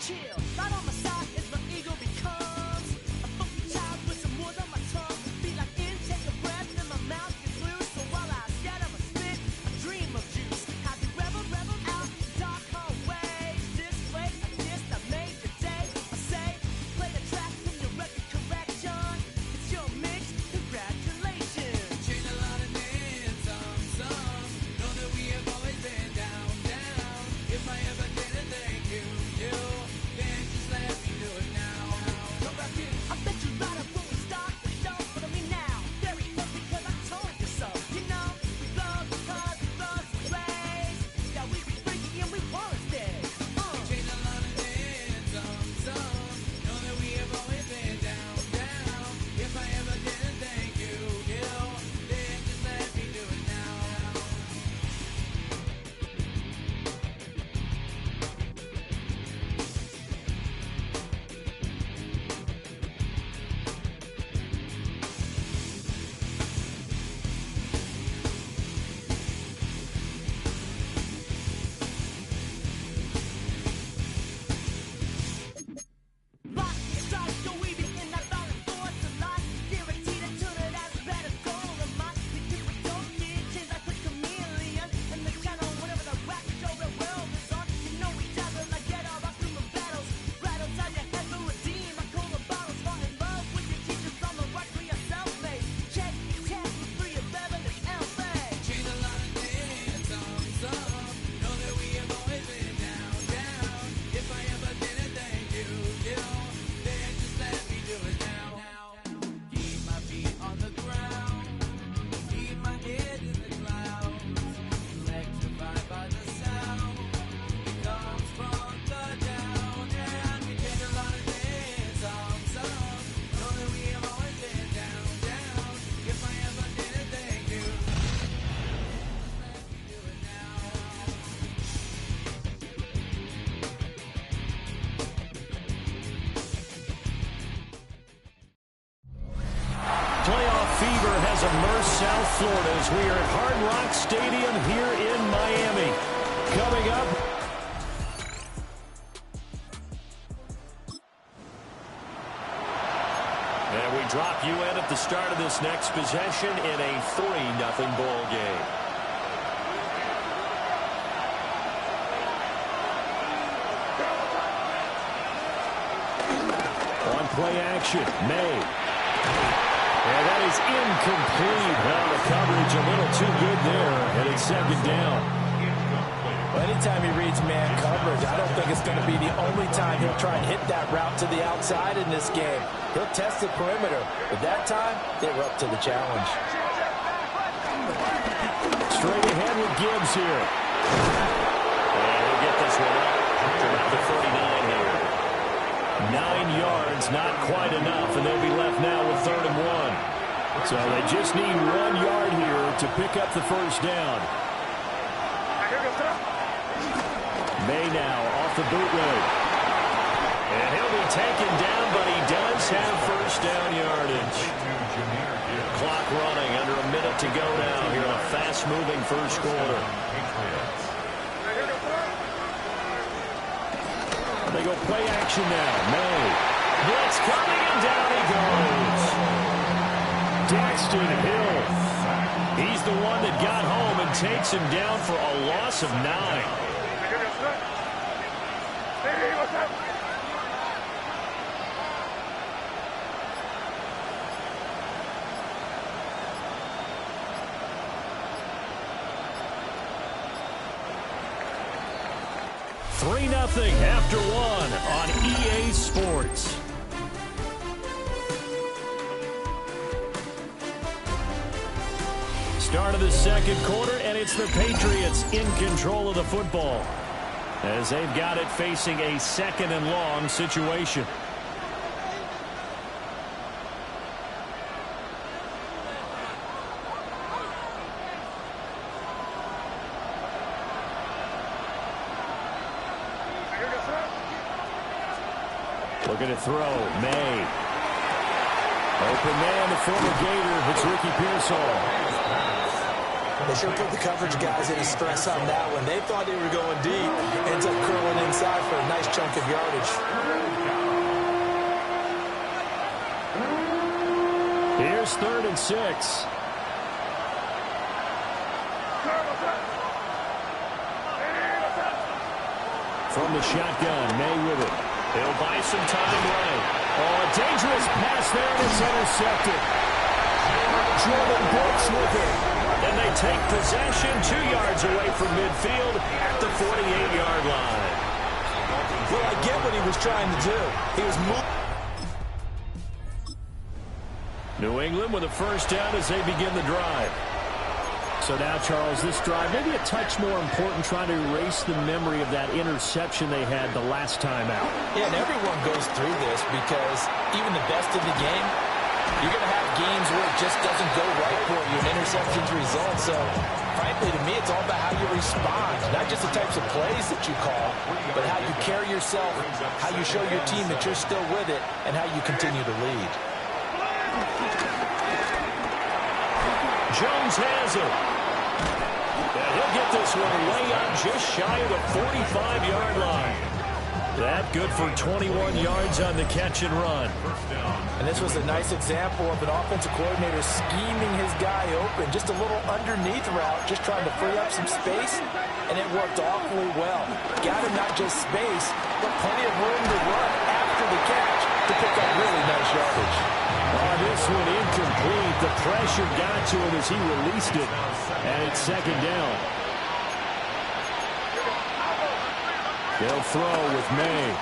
Chill, right on my side is my ego becomes a funky child with some words on my tongue. Feel like intake a breath and my mouth gets loose. So while I scatter my spit, I dream of juice. Have you rebel out dark hallways? This way, I guess I made the day. I say, play the track in your record correction. It's your mix, congratulations. Changed a lot of names, some know that we have always been down. If I ever didn't thank you, then just let me do it now. Come back in. I bet you right up when we start the show, but I mean now, very close because I told you so. You know, we love because we love to raise. Yeah, we be freaky and we wanna stay. Changed a lot of names, some know that we have always been down. If I ever didn't thank you, then just let me do it now. Lock your stripes, go weaving in that violent force of life. Guaranteed to turn it as better goal of mine. We do it, don't get change like a chameleon. And the channel, whatever the rap show the world is on. You know we dazzle like get all our human battles. Rattles out your head will redeem. I call the bottles, fall in love with your teachers on the right for yourself, mate. Check your test with 3 of 11 is LA. Changed a lot of names, some know that we have always been down. If I ever didn't thank you, then just let me do it now. Keep my feet on the ground, keep my head in the clouds, electrified by the sound. It comes from the down, and we changed a lot of names, some know that we have always been down. If I ever didn't thank you, let me do it now. Playoff fever has immersed South Florida as we are at Hard Rock Stadium here in Miami. Coming up, and we drop you in at the start of this next possession in a 3-0 ball game. On play action, May. And that is incomplete. Well, the coverage a little too good there, and it's 2nd down. anytime he reads man coverage, I don't think it's going to be the only time he'll try and hit that route to the outside in this game. He'll test the perimeter, but that time, they were up to the challenge. Straight ahead with Gibbs here. And he'll get this one up to about the 39 here. 9 yards, not quite enough, and they'll be left now with 3rd and 1. So they just need 1 yard here to pick up the first down. May now off the bootleg. And he'll be taken down, but he does have first down yardage. Clock running, under a minute to go now here in a fast-moving first quarter. They go play action now. May. Blitz coming, and down he goes. Daxton Hill. He's the one that got home and takes him down for a loss of 9. 3-0 after 1 on EA Sports. Start of the second quarter, and it's the Patriots in control of the football as they've got it facing a 2nd and long situation. Looking to throw. May. Open man, the former Gator. It's Ricky Pearsall. They sure put the coverage guys in a stress on that one. They thought they were going deep. Ends up curling inside for a nice chunk of yardage. Here's 3rd and 6. From the shotgun, May with it. He'll buy some time running. Oh, a dangerous pass there, and it's intercepted. Jordan Brooks with it. And they take possession 2 yards away from midfield at the 48-yard line. Well, I get what he was trying to do. He was moving. New England with a first down as they begin the drive. So now, Charles, this drive maybe a touch more important, trying to erase the memory of that interception they had the last time out. Yeah, and everyone goes through this because even the best in the game, you're going to have games where it just doesn't go right for you, and interceptions result. So, frankly, to me, it's all about how you respond, not just the types of plays that you call, but how you carry yourself, how you show your team that you're still with it, and how you continue to lead. Jones has it. And he'll get this one way up just shy of the 45-yard line. That good for 21 yards on the catch and run. And this was a nice example of an offensive coordinator scheming his guy open. Just a little underneath route, just trying to free up some space, and it worked awfully well. Got him not just space, but plenty of room to run after the catch to pick up really nice yardage. Oh, this one incomplete. The pressure got to him as he released it, and it's 2nd down. They'll throw with May.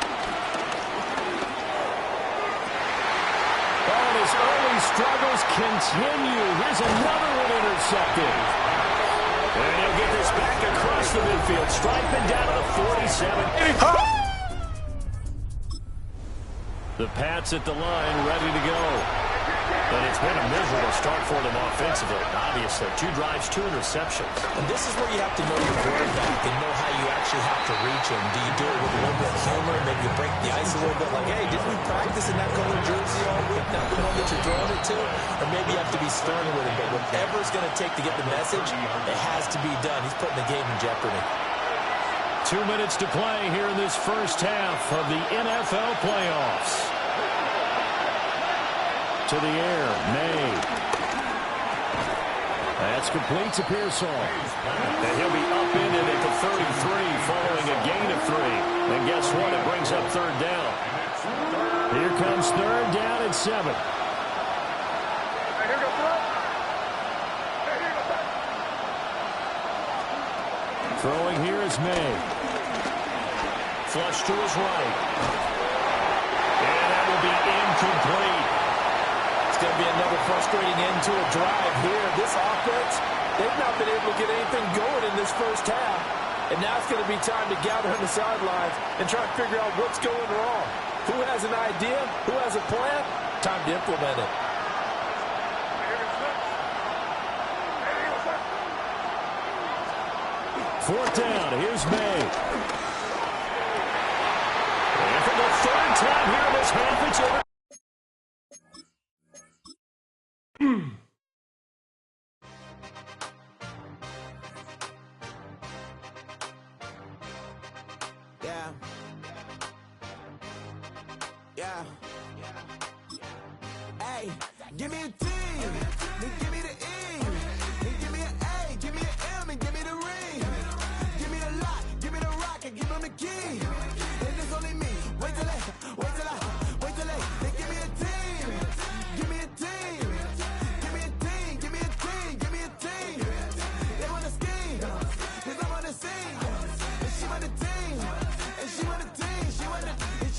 Oh, and his early struggles continue. Here's another one intercepted. And he'll get this back across the midfield, striping down to the 47. The Pats at the line, ready to go. And it's been a miserable start for them offensively. Obviously, 2 drives, 2 interceptions. And this is where you have to know your quarterback and know how you actually have to reach him. Do you do it with a little bit of humor? Maybe you break the ice a little bit like, hey, didn't we practice in that colored jersey all week? Not the one that you're throwing it to? Or maybe you have to be stern with him. But whatever it's going to take to get the message, it has to be done. He's putting the game in jeopardy. 2 minutes to play here in this first half of the NFL playoffs. To the air, May. That's complete to Pearsall. And he'll be upended at the 33 following a gain of 3. And guess what? It brings up 3rd down. Here comes 3rd down and 7. Throwing here is May. Flush to his right. And that will be incomplete. It's going to be another frustrating end to a drive here. This offense, they've not been able to get anything going in this first half. And now it's going to be time to gather on the sidelines and try to figure out what's going wrong. Who has an idea? Who has a plan? Time to implement it. Fourth down, here's May. And for the third time here in this half, it's over. Yeah. Hey, give me a T, then give me the E, then give me an A, give me an M, and give me the ring. Give me the lock, give me the rock, and give them the key. And it's only me. Wait till they give me a team. Give me a team. Give me a team. Give me a team. Give me a team. They want to scheme, 'cause I'm on the scene. And she want the team. And she want the team. She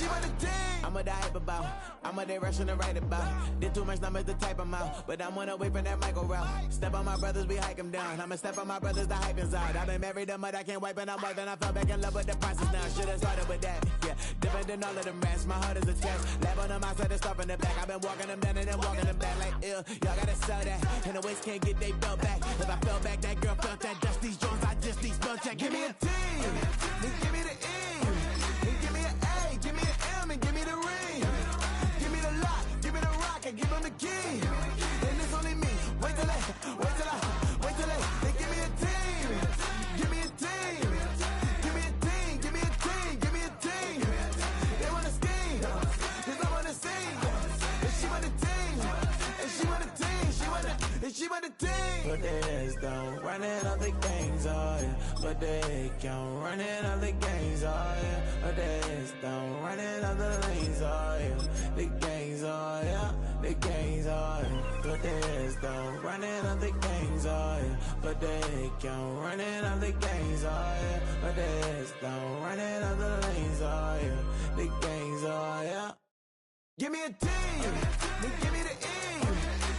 want the team. I'm a hype about. I'm a rushing to write about. Did too much numbers to type them out. But I'm one away from that Michael route. Step on my brothers, we hike them down. I'ma step on my brothers, the hype inside. I've been married them, but I can't wipe it out more than I fell back in love with the process now. Should've started with that. Yeah, different than all of them rats. My heart is attached. Lab on them outside, stuff in the back. I've been walking them down and then walking them back like ill. Y'all gotta sell that. And the waist can't get they belt back. If I fell back, that girl felt that. Dust these joints, I just need spell check. Give me a T, then give me the E, then give me an A, give me an M, and give me the ring. Give me the lock, give me the rock, and give them the key. And it's only me. Wait till they give me a team. Give me a team. Give me a team. Give me a team. Give me a team. They want to scheme, 'cause I want to sing. And she want a team. And she want a team. She want a team. But there's don't running all the games, oh yeah. But they can't running all the games, oh yeah. But there's don't running all the lanes, oh yeah. The games, oh yeah. The games, oh yeah. But there's don't running all the games, oh yeah. But they can't running all the games, oh yeah. But there's don't running all the lanes, oh yeah. The games, oh yeah. Give me a T, then give me the E,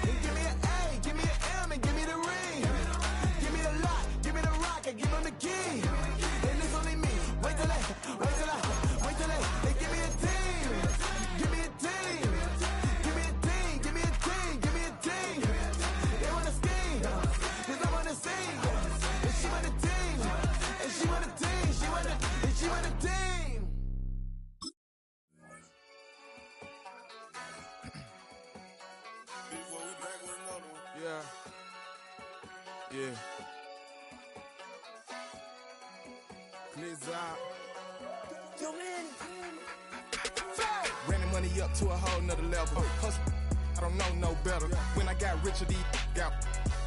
then give me an A, give me an M, and give me the ring. Give me the lock, give me the rock, and give them the key. And it's only me. Wait till they give me a team. Give me a team. Give me a team. Give me a team. Give me a team. They want to scheme, 'cause I want to sing. And she want a team. And she want a team. She want a team. Yeah. Blizzard. Ran the money up to a whole nother level. Hustle, I don't know no better. When I got richer, these got.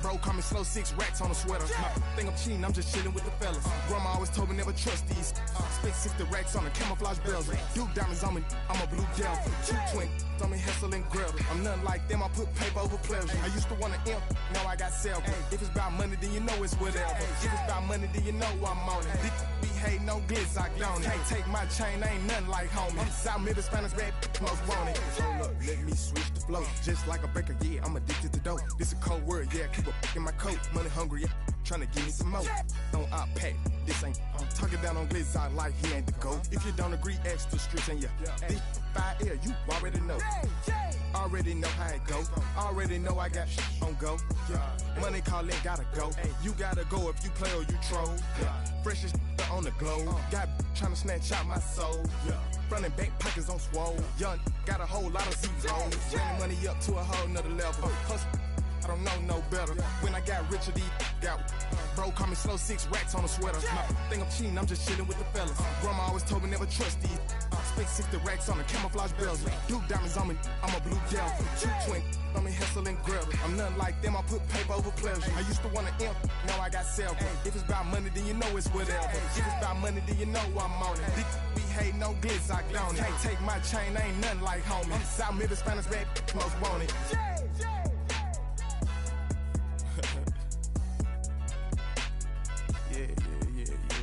Bro, call me slow, 6 racks on a sweater. My think I'm cheating, I'm just chilling with the fellas. Grandma always told me never trust these. Spent 60 racks on the camouflage bells. Duke diamonds on me, I'm a blue gel. 220 on me, Hessel and Gretel. I'm nothing like them, I put paper over pleasure. I used to want to imp, now I got self. If it's about money, then you know it's whatever. If it's about money, then you know I'm on it. These be hating on glitz, I don't it. Can't take my chain, I ain't nothing like homie. South Middle Spanish red, most want it. Hold up, let me switch the flow. Just like a breaker, yeah, I'm addicted to dope. This a cold word, yeah, keep a in my coat. Money hungry, yeah, tryna give me some more. Don't I pack, this ain't. I'm talking down on glitz, I like he ain't the go. If you don't agree, ask the streets and yeah. This 5 air, you already know. Already know how it go. Already know I got on go. Money calling, gotta go. You gotta go if you play or you troll. Freshest on the globe. Got tryna snatch out my soul. Front and back pockets on swole. Young, got a whole lot of zeros. Running money up to a whole nother level. Hustle, I don't know no better. When I got richer, these got. Bro, call me slow, 6 racks on a sweater. My think I'm cheating, I'm just chilling with the fellas. Grandma always told me never trust these. Spent 60 racks on the camouflage bells. Duke diamonds on me, I'm a blue gel. 220 on me, Hessel and Gretel. I'm nothing like them, I put paper over pleasure. I used to want to imp, now I got self. If it's about money, then you know it's whatever. If it's about money, then you know I'm on it. These be hating no glitz, I don't it. Can't take my chain, ain't nothing like homie. South Middle Spanish red, most want it. Yeah.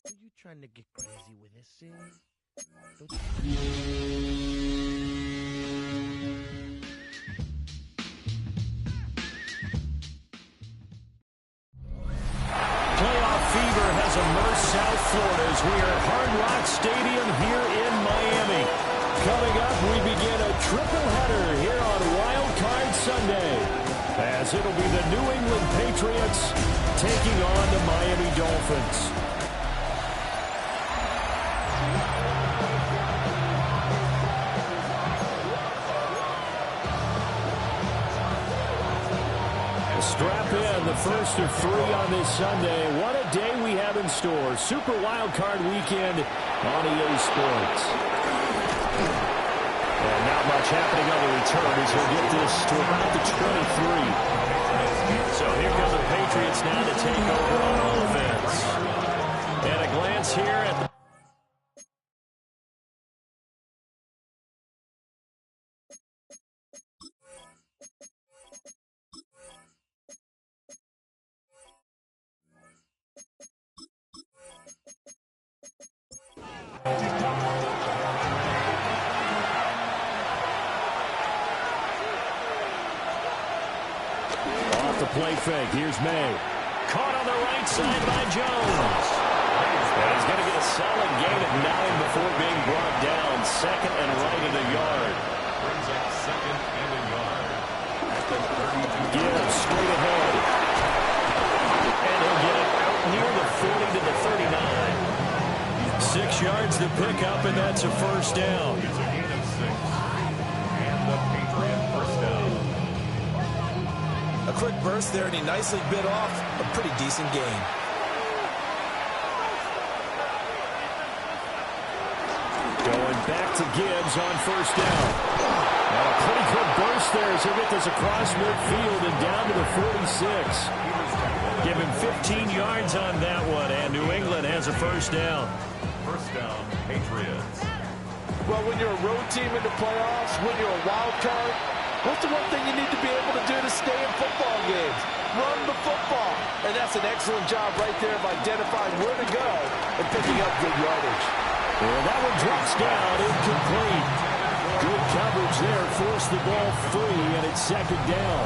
Are you trying to get crazy with this thing? Playoff fever has immersed South Florida as we are at Hard Rock Stadium here in Miami. Coming up, we begin a triple header here on Wild Card Sunday, as it'll be the New England Patriots taking on the Miami Dolphins. Strap in, the first of 3 on this Sunday. What a day we have in store. Super Wild Card Weekend on EA Sports. And not much happening on the return as he'll get this to about the 23. So here come the Patriots now to take over on offense. And a glance here at the play fake. Here's May. Caught on the right side by Jones. And he's going to get a solid gain of 9 before being brought down. Second and right at a yard. Brings up second and a yard. At the 32. Gibbs straight ahead. And he'll get it out near the 40 to the 39. 6 yards to pick up, and that's a first down. It's a gain of 6. And the Patriot first down. A quick burst there, and he nicely bit off a pretty decent gain. Going back to Gibbs on first down. And a pretty good burst there as he'll get this across midfield and down to the 46. Give him 15 yards on that one, and New England has a first down. First down, Patriots. Well, when you're a road team in the playoffs, when you're a wild card, what's the one thing you need to be able to do to stay in football games? Run the football. And that's an excellent job right there of identifying where to go and picking up good yardage. Well, that one drops down, incomplete. Good coverage there, forced the ball free, and it's second down.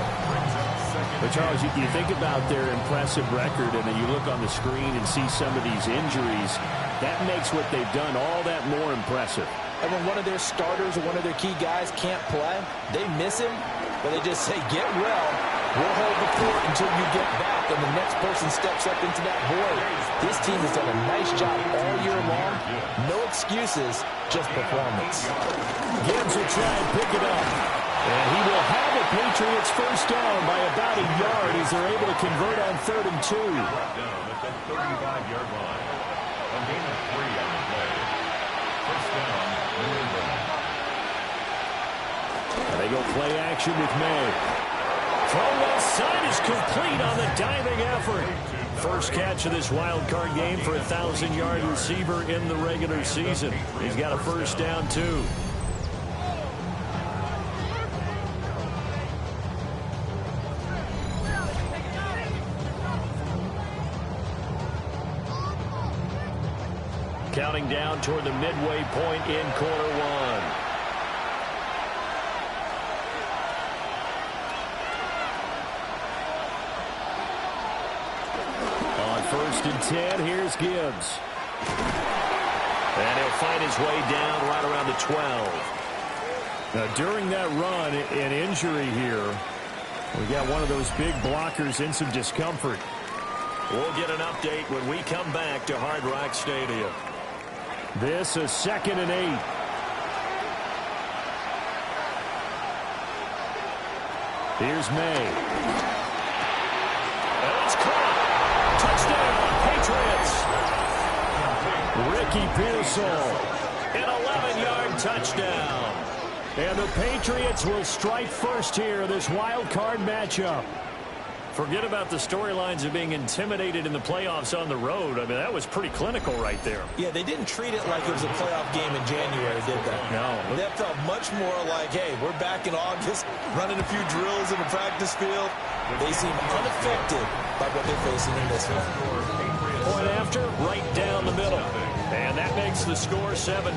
But, Charles, you think about their impressive record, and then you look on the screen and see some of these injuries. That makes what they've done all that more impressive. And when one of their starters or one of their key guys can't play, they miss him, but they just say, get well. We'll hold the fort until you get back, and the next person steps up into that void. This team has done a nice job all year long. No excuses, just performance. Gibbs will try and pick it up. And he will have the Patriots first down by about a yard as they're able to convert on 3rd and 2. Down at the 35-yard line. A gain of 3 on the play. First down, New England. And they go play action with May. Throw left side is complete on the diving effort. First catch of this wild card game for a 1,000-yard receiver in the regular season. He's got a first down, too. Counting down toward the midway point in quarter one. On 1st and 10, here's Gibbs. And he'll find his way down right around the 12. Now, during that run, an injury here. We got one of those big blockers in some discomfort. We'll get an update when we come back to Hard Rock Stadium. This is 2nd and 8. Here's May. And it's caught. Touchdown, Patriots. Ricky Pearsall. An 11-yard touchdown. And the Patriots will strike first here, this wild card matchup. Forget about the storylines of being intimidated in the playoffs on the road. I mean, that was pretty clinical right there. Yeah, they didn't treat it like it was a playoff game in January, did they? No. That felt much more like, hey, we're back in August, running a few drills in the practice field. They seem unaffected by what they're facing in this one. Point after, right down the middle. And that makes the score 7-0.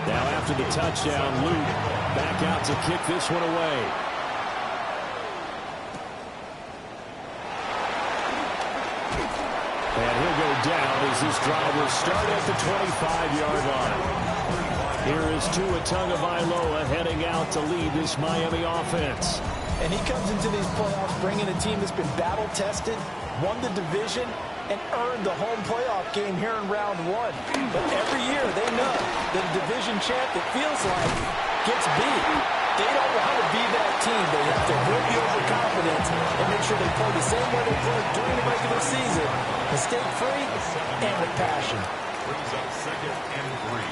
Now after the touchdown, Luke back out to kick this one away. And he'll go down as this drive will start at the 25-yard line. Here is Tua Tagovailoa heading out to lead this Miami offense. And he comes into these playoffs bringing a team that's been battle-tested, won the division, and earned the home playoff game here in round one. But every year they know that a division champ, it feels like, gets beat. They don't want to be that team. They have to avoid the overconfidence and make sure they play the same way they played during the regular season, mistake-free and with passion. Brings up 2nd and 3.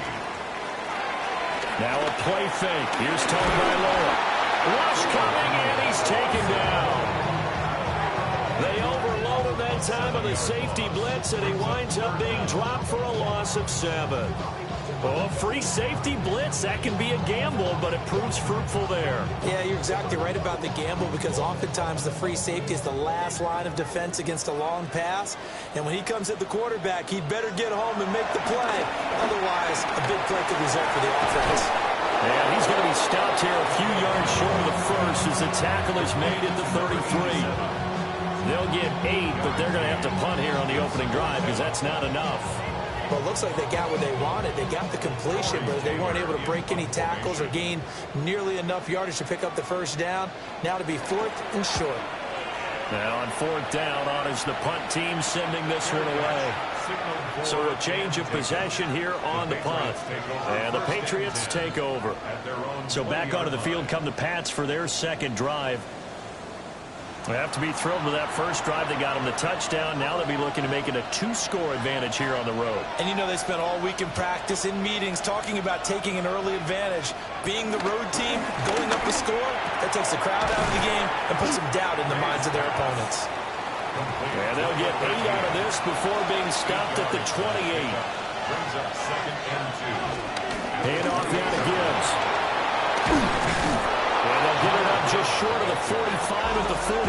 Now a play fake. Here's Tagovailoa. Rush coming, and he's taken down. They overload him that time on the safety blitz, and he winds up being dropped for a loss of 7. Oh, free safety blitz, that can be a gamble, but it proves fruitful there. Yeah, you're exactly right about the gamble, because oftentimes the free safety is the last line of defense against a long pass. And when he comes at the quarterback, he'd better get home and make the play. Otherwise, a big play could result for the offense. And he's going to be stopped here a few yards short of the first as the tackle is made at the 33. They'll get 8, but they're going to have to punt here on the opening drive because that's not enough. Well, it looks like they got what they wanted. They got the completion, but they weren't able to break any tackles or gain nearly enough yardage to pick up the first down. Now to be 4th and short. Now on 4th down, honors the punt team sending this one away. So a change of possession here on the punt. And the Patriots take over. So back onto the field come the Pats for their second drive. They have to be thrilled with that first drive. They got them the touchdown. Now they'll be looking to make it a 2-score advantage here on the road. And you know they spent all week in practice, in meetings, talking about taking an early advantage. Being the road team, going up the score, that takes the crowd out of the game and puts some doubt in the minds of their opponents. And they'll get 8 out of this before being stopped at the 28. Brings up 2nd and 2. Hand off down to Gibbs. And they'll get it up just short of the 45 at the 44.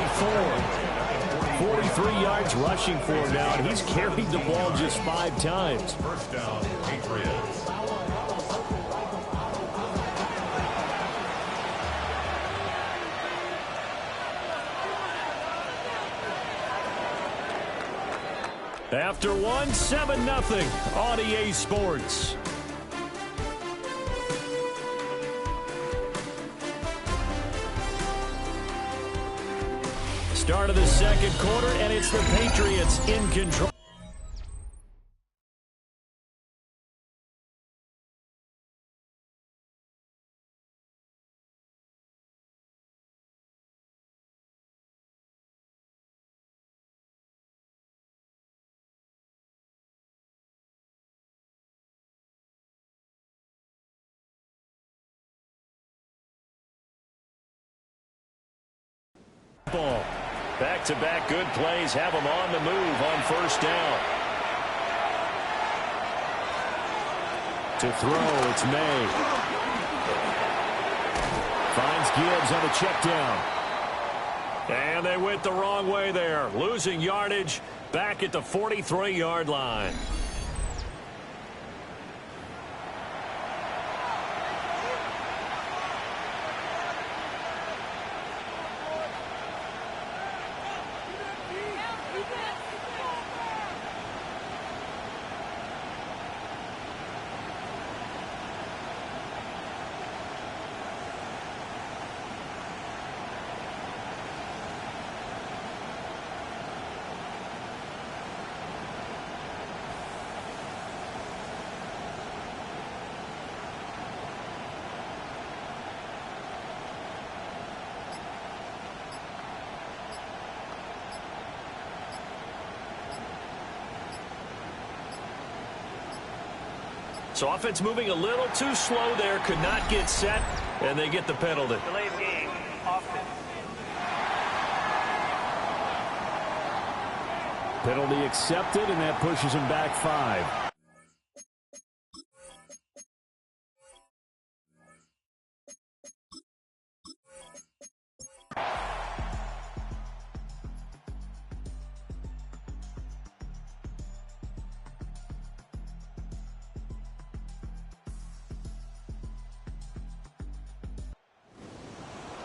43 yards rushing for him now, and he's carried the ball just 5 times. First down, Patriots. After one, 7-0 on EA Sports. Start of the second quarter, and it's the Patriots in control. Ball. Back-to-back good plays have them on the move on first down. To throw, it's May. Finds Gibbs on a check down. And they went the wrong way there. Losing yardage back at the 43-yard line. So offense moving a little too slow there, could not get set, and they get the penalty. Delay of game, offense. Penalty accepted, and that pushes him back 5.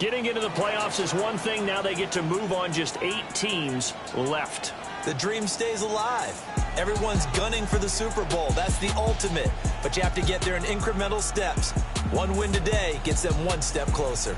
Getting into the playoffs is one thing. Now they get to move on. Just 8 teams left. The dream stays alive. Everyone's gunning for the Super Bowl. That's the ultimate. But you have to get there in incremental steps. One win today gets them one step closer.